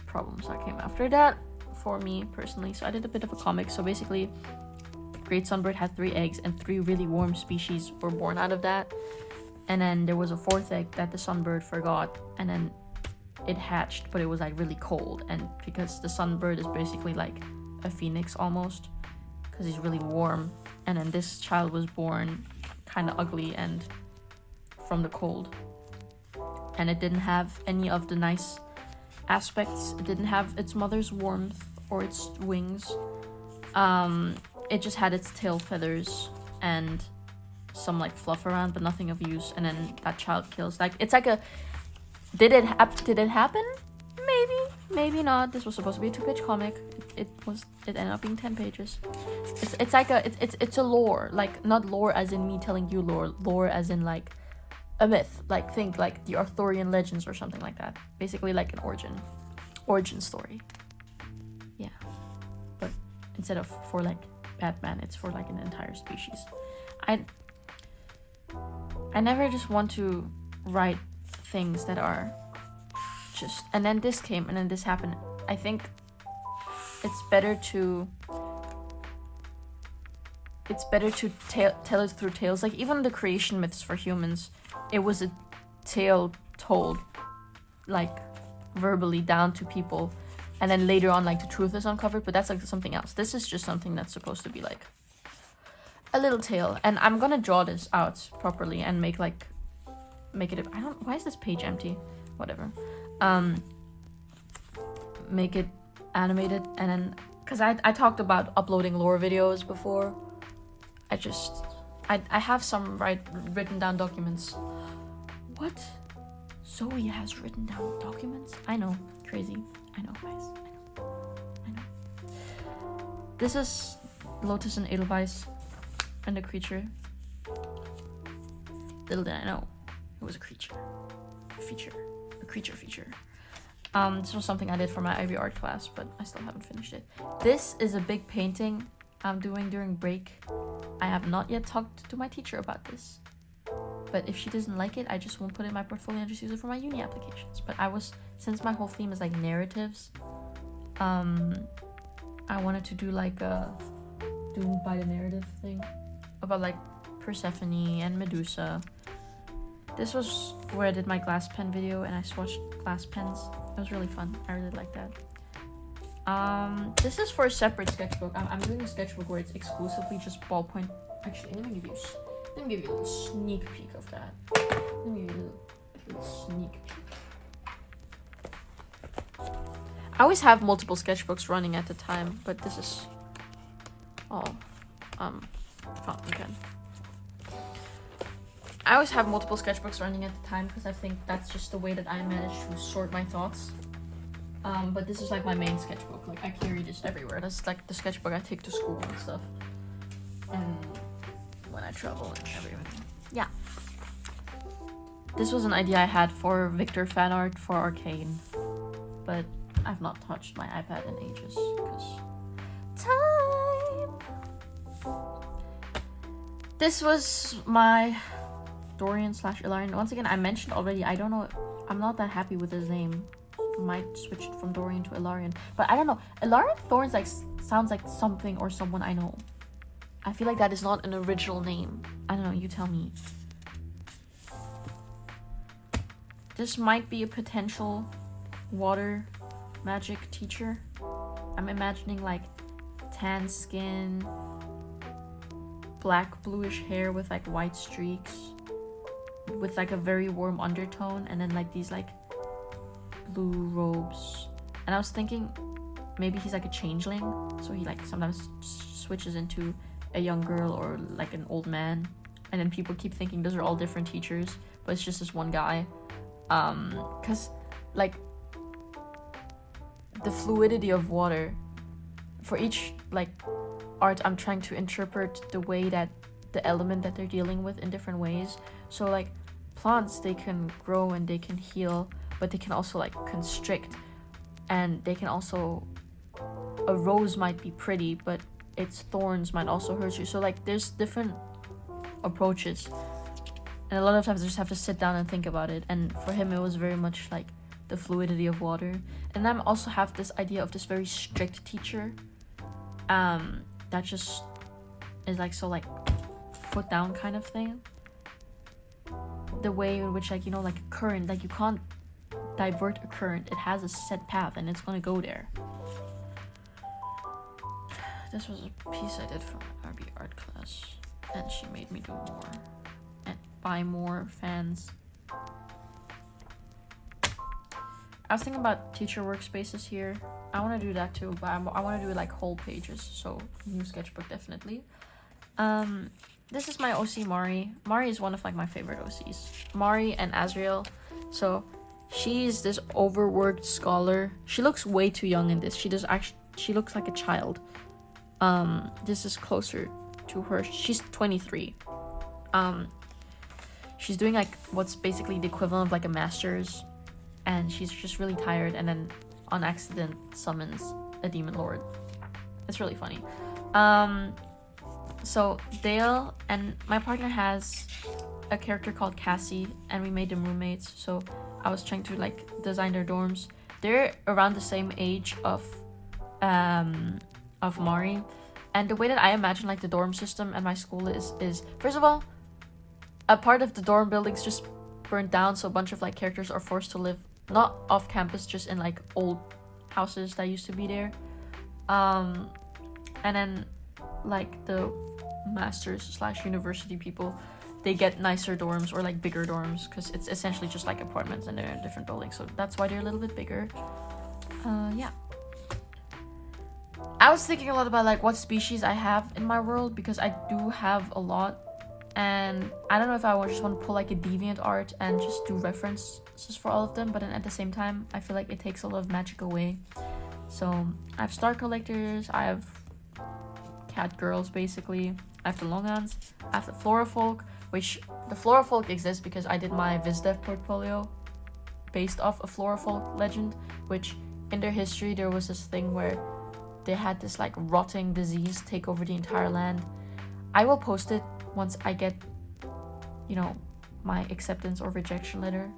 problems that came after that for me personally. So I did a bit of a comic. So basically, great sunbird had 3 eggs, and 3 really warm species were born out of that. And then there was a 4th egg that the sunbird forgot, and then it hatched, but it was like really cold. And because the sunbird is basically like a phoenix almost, because he's really warm. And then this child was born kind of ugly and from the cold, and it didn't have any of the nice aspects. It didn't have its mother's warmth or its wings. It just had its tail feathers and some like fluff around, but nothing of use. And then that child kills. Like, it's like a did it happen? Maybe not. This was supposed to be a 2-page comic. It ended up being 10 pages. It's like it's a lore, like not lore as in me telling you lore as in like a myth, like think like the Arthurian legends or something like that. Basically like an origin story. Yeah, but instead of for like Batman, it's for like an entire species. I never just want to write things that are just, and then this came and then this happened. I think it's better to tell it through tales. Like even the creation myths for humans, it was a tale told like verbally down to people, and then later on like the truth is uncovered, but that's like something else. This is just something that's supposed to be like a little tale, and I'm gonna draw this out properly and make it why is this page empty? Whatever. Make it animated, and then because I talked about uploading lore videos before. I have some written down documents. What? Zoe has written down documents? I know, crazy. I know, guys. I know. This is Lotus and Edelweiss and the creature. Little did I know, it was a creature. A creature feature. This was something I did for my IB art class, but I still haven't finished it. This is a big painting I'm doing during break. I have not yet talked to my teacher about this, but if she doesn't like it, I just won't put it in my portfolio and just use it for my uni applications. But since my whole theme is like narratives, I wanted to do like a Doomed by the Narrative thing about like Persephone and Medusa. This was where I did my glass pen video and I swatched glass pens. It was really fun. I really liked that. This is for a separate sketchbook. I'm doing a sketchbook where it's exclusively just ballpoint. Actually, let me give you a little sneak peek of that. Let me give you a little sneak peek. I always have multiple sketchbooks running at the time, but this is all fountain pen. I always have multiple sketchbooks running at the time because I think that's just the way that I manage to sort my thoughts. But this is like my main sketchbook. Like I carry this everywhere. That's like the sketchbook I take to school and stuff. And when I travel and everything. Yeah. This was an idea I had for Victor fan art for Arcane. But I've not touched my iPad in ages because time. This was my Dorian/Ilarion. Once again, I mentioned already, I don't know, I'm not that happy with his name. Might switch it from Dorian to Ilarion, but I don't know. Ilarion Thorns like sounds like something or someone I know. I feel like that is not an original name. I don't know, you tell me. This might be a potential water magic teacher. I'm imagining like tan skin, black bluish hair with like white streaks, with like a very warm undertone, and then like these like blue robes. And I was thinking maybe he's like a changeling, so he like sometimes switches into a young girl or like an old man, and then people keep thinking those are all different teachers, but it's just this one guy. Because like the fluidity of water for each like art, I'm trying to interpret the way that the element that they're dealing with in different ways. So like plants, they can grow and they can heal, but they can also like constrict, and they can also, a rose might be pretty, but its thorns might also hurt you. So like there's different approaches, and a lot of times I just have to sit down and think about it. And for him it was very much like the fluidity of water. And I also have this idea of this very strict teacher that just is like so like foot down kind of thing. The way in which like, you know, like a current, like you can't divert a current, it has a set path and it's gonna go there. This was a piece I did for my RB art class, and she made me do more and buy more fans. I was thinking about teacher workspaces here. I want to do that too, but I want to do like whole pages, so new sketchbook definitely. This is my OC Mari. Mari is one of like my favorite OCs. Mari and Azrael. So she's this overworked scholar. She looks way too young in this. She looks like a child. This is closer to her. She's 23. She's doing like what's basically the equivalent of like a master's, and she's just really tired, and then on accident summons a demon lord. It's really funny. So Dale and my partner has a character called Cassie, and we made them roommates. So I was trying to like design their dorms. They're around the same age of Mari, and the way that I imagine like the dorm system at my school is first of all, a part of the dorm buildings just burned down, so a bunch of like characters are forced to live not off campus, just in like old houses that used to be there. And then like the masters / university people, they get nicer dorms or like bigger dorms, because it's essentially just like apartments and they're in different buildings, so that's why they're a little bit bigger. Yeah, I was thinking a lot about like what species I have in my world, because I do have a lot, and I don't know if I just want to pull like a deviant art and just do references for all of them, but then at the same time I feel like it takes a lot of magic away. So I have star collectors, I have cat girls basically, I have the Longans, I have the Florafolk, which the Florafolk exists because I did my VizDev portfolio based off a Florafolk legend, which in their history there was this thing where they had this like rotting disease take over the entire land. I will post it once I get, you know, my acceptance or rejection letter,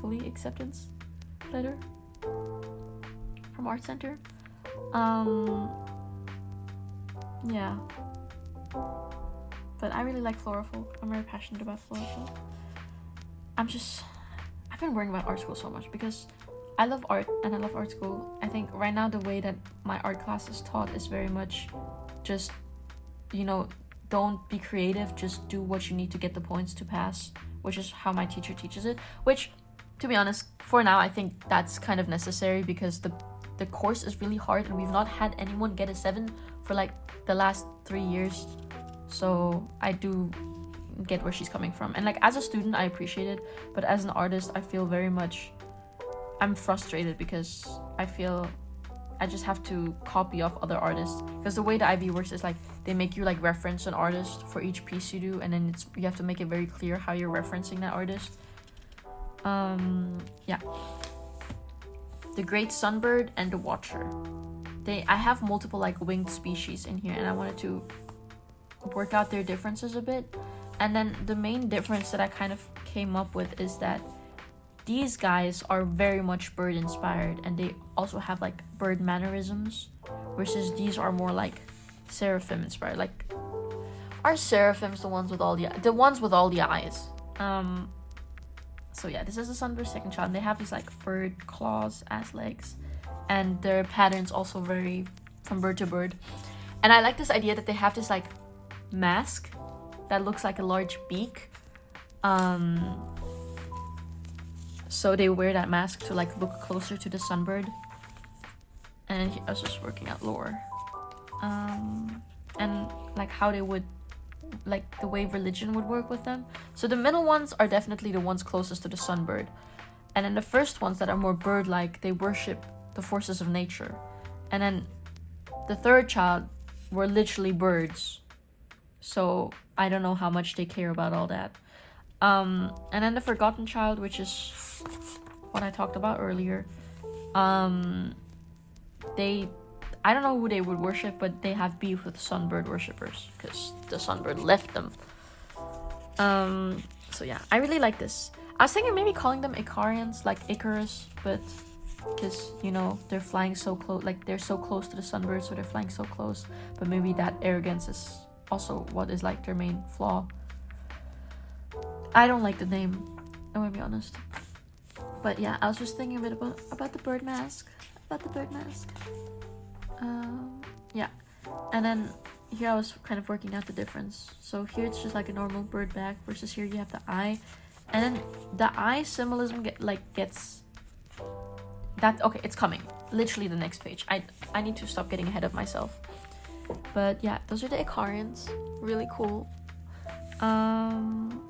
fully acceptance letter from Art Center. Yeah, but I really like Florafolk. I'm very passionate about Florafolk. I've been worrying about art school so much because I love art and I love art school. I think right now the way that my art class is taught is very much just, you know, don't be creative, just do what you need to get the points to pass, which is how my teacher teaches it, which, to be honest, for now I think that's kind of necessary, because the course is really hard and we've not had anyone get a 7 for like the last 3 years. So I do get where she's coming from, and like as a student I appreciate it, but as an artist I feel very much, I'm frustrated because I feel I just have to copy off other artists, because the way the IB works is like they make you like reference an artist for each piece you do, and then you have to make it very clear how you're referencing that artist. Yeah, the Great Sunbird and the Watcher, I have multiple like winged species in here, and I wanted to work out their differences a bit. And then the main difference that I kind of came up with is that these guys are very much bird inspired, and they also have like bird mannerisms, versus these are more like seraphim inspired. Like, are seraphims the ones with all the eyes? So yeah, this is the Sunbird second child, and they have these like bird claws as legs, and their patterns also vary from bird to bird. And I like this idea that they have this like mask that looks like a large beak. So they wear that mask to like look closer to the sunbird. And then I was just working out lore. And like how they would, like the way religion would work with them. So the middle ones are definitely the ones closest to the sunbird. And then the first ones that are more bird-like, they worship the forces of nature. And then the third child were literally birds. So I don't know how much they care about all that. And then the forgotten child, which is what I talked about earlier. I don't know who they would worship, but they have beef with sunbird worshippers because the sunbird left them. So yeah, I really like this. I was thinking maybe calling them Icarians, like Icarus, but because, you know, they're flying so close, like they're so close to the sunbird, so they're flying so close. But maybe that arrogance is also what is like their main flaw. I don't like the name, I'm gonna be honest. But yeah, I was just thinking a bit about the bird mask. Yeah, and then here I was kind of working out the difference. So here it's just like a normal bird back versus here you have the eye, and then the eye symbolism gets that. Okay, it's coming. Literally the next page. I need to stop getting ahead of myself. But yeah, those are the Icarians. Really cool. And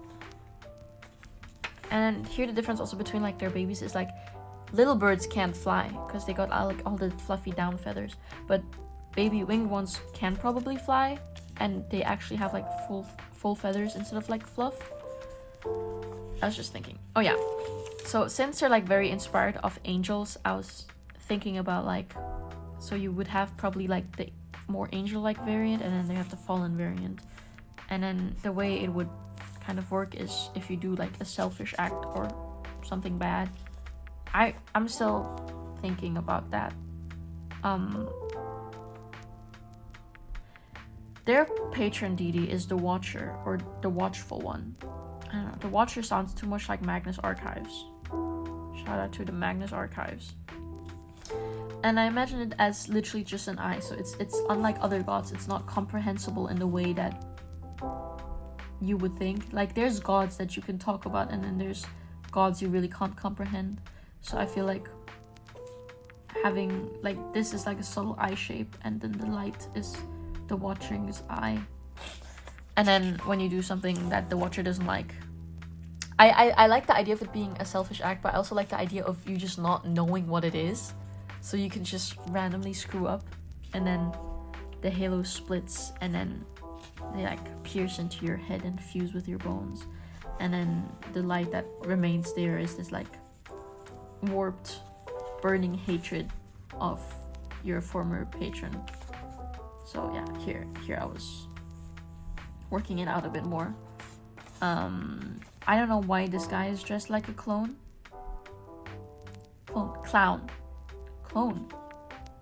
then here the difference also between like their babies is like little birds can't fly because they got all the fluffy down feathers, but baby winged ones can probably fly, and they actually have like full feathers instead of like fluff. I was just thinking, oh yeah, so since they're like very inspired of angels, I was thinking about like, so you would have probably like the more angel-like variant, and then they have the fallen variant. And then the way it would kind of work is if you do like a selfish act or something bad. I'm still thinking about that. Their patron deity is the Watcher, or the Watchful One. I don't know, the Watcher sounds too much like Magnus Archives. Shout out to the Magnus Archives. And I imagine it as literally just an eye, so it's unlike other gods. It's not comprehensible in the way that you would think. Like there's gods that you can talk about, and then there's gods you really can't comprehend. So I feel like having like this is like a subtle eye shape, and then the light is the Watcher's eye. And then when you do something that the Watcher doesn't like, I like the idea of it being a selfish act, but I also like the idea of you just not knowing what it is, so you can just randomly screw up, and then the halo splits, and then they like pierce into your head and fuse with your bones, and then the light that remains there is this like warped, burning hatred of your former patron. So yeah, here I was working it out a bit more. I don't know why this guy is dressed like a clone. Clown.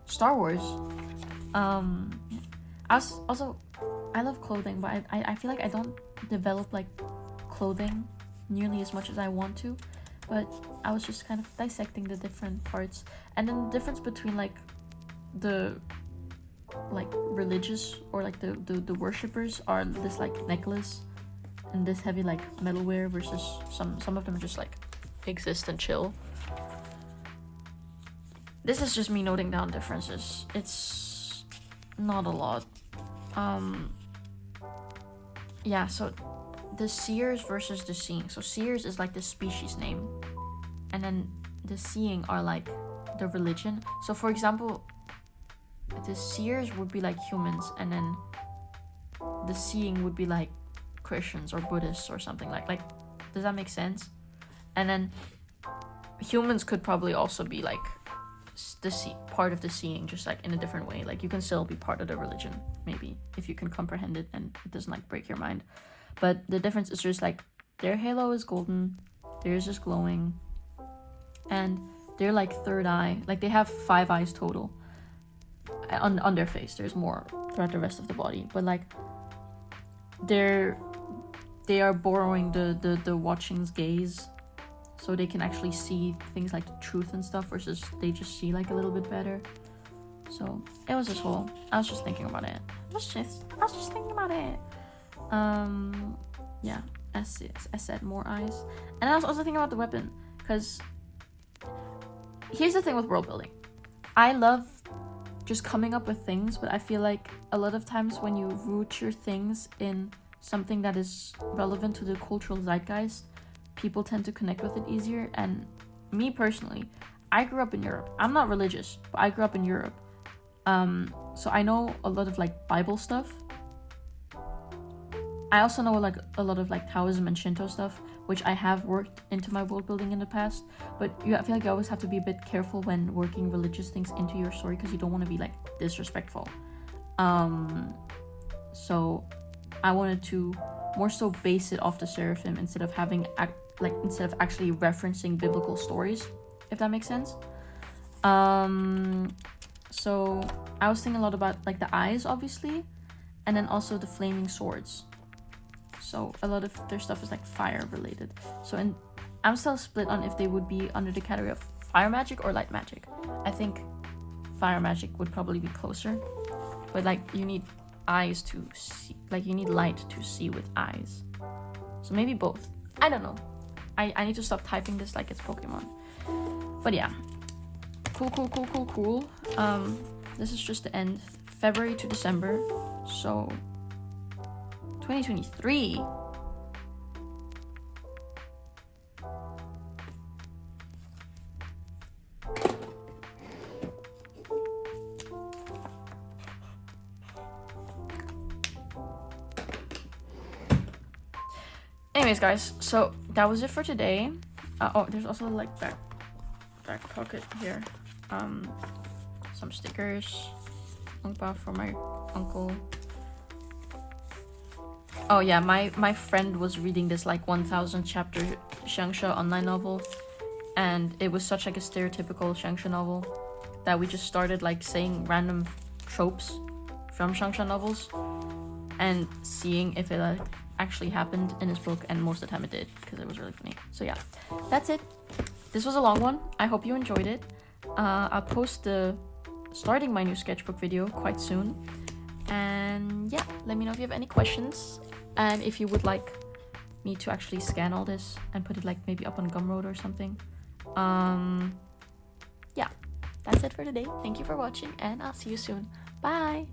Star Wars. I love clothing, but I feel like I don't develop like clothing nearly as much as I want to. But I was just kind of dissecting the different parts, and then the difference between like the like religious or like the worshippers are this like necklace and this heavy like metalware versus some of them just like exist and chill. This is just me noting down differences. It's not a lot. Yeah, so the seers versus the seeing. So seers is like the species name, and then the seeing are like the religion. So for example, the seers would be like humans, and then the seeing would be like Christians or Buddhists or something like does that make sense? And then humans could probably also be like part of the seeing, just like in a different way. Like you can still be part of the religion, maybe, if you can comprehend it and it doesn't like break your mind. But the difference is just like their halo is golden, theirs is glowing, and they're like third eye. Like they have 5 eyes total on their face. There's more throughout the rest of the body, but like they are borrowing the watching's gaze, so they can actually see things like the truth and stuff, versus they just see like a little bit better. So it was this whole, I was just thinking about it. Yeah, as I said, more eyes. And I was also thinking about the weapon, because here's the thing with world building. I love just coming up with things, but I feel like a lot of times when you root your things in something that is relevant to the cultural zeitgeist, people tend to connect with it easier. And me personally, I grew up in Europe. I'm not religious, but I grew up in Europe. So I know a lot of like Bible stuff. I also know like a lot of like Taoism and Shinto stuff, which I have worked into my world building in the past. But I feel like you always have to be a bit careful when working religious things into your story, because you don't want to be like disrespectful. So I wanted to more so base it off the seraphim instead of actually referencing biblical stories, if that makes sense. So I was thinking a lot about like the eyes, obviously, and then also the flaming swords. So a lot of their stuff is like fire related. So I'm still split on if they would be under the category of fire magic or light magic. I think fire magic would probably be closer, but like you need eyes to see, like you need light to see with eyes. So maybe both. I don't know. I need to stop typing this like it's Pokemon. But yeah. Cool. This is just the end. February to December. So 2023. Anyways, guys, so that was it for today. Oh, there's also like back pocket here. Some stickers. Ongpa for my uncle. Oh yeah, my friend was reading this like 1000 chapter xiangxia online novel, and it was such like a stereotypical xiangxia novel that we just started like saying random tropes from xiangxia novels and seeing if it actually happened in his book, and most of the time it did, because it was really funny. So yeah, that's it. This was a long one. I hope you enjoyed it. I'll post the starting my new sketchbook video quite soon. And yeah, let me know if you have any questions, and if you would like me to actually scan all this and put it like maybe up on Gumroad or something. Yeah, that's it for today. Thank you for watching, and I'll see you soon. Bye.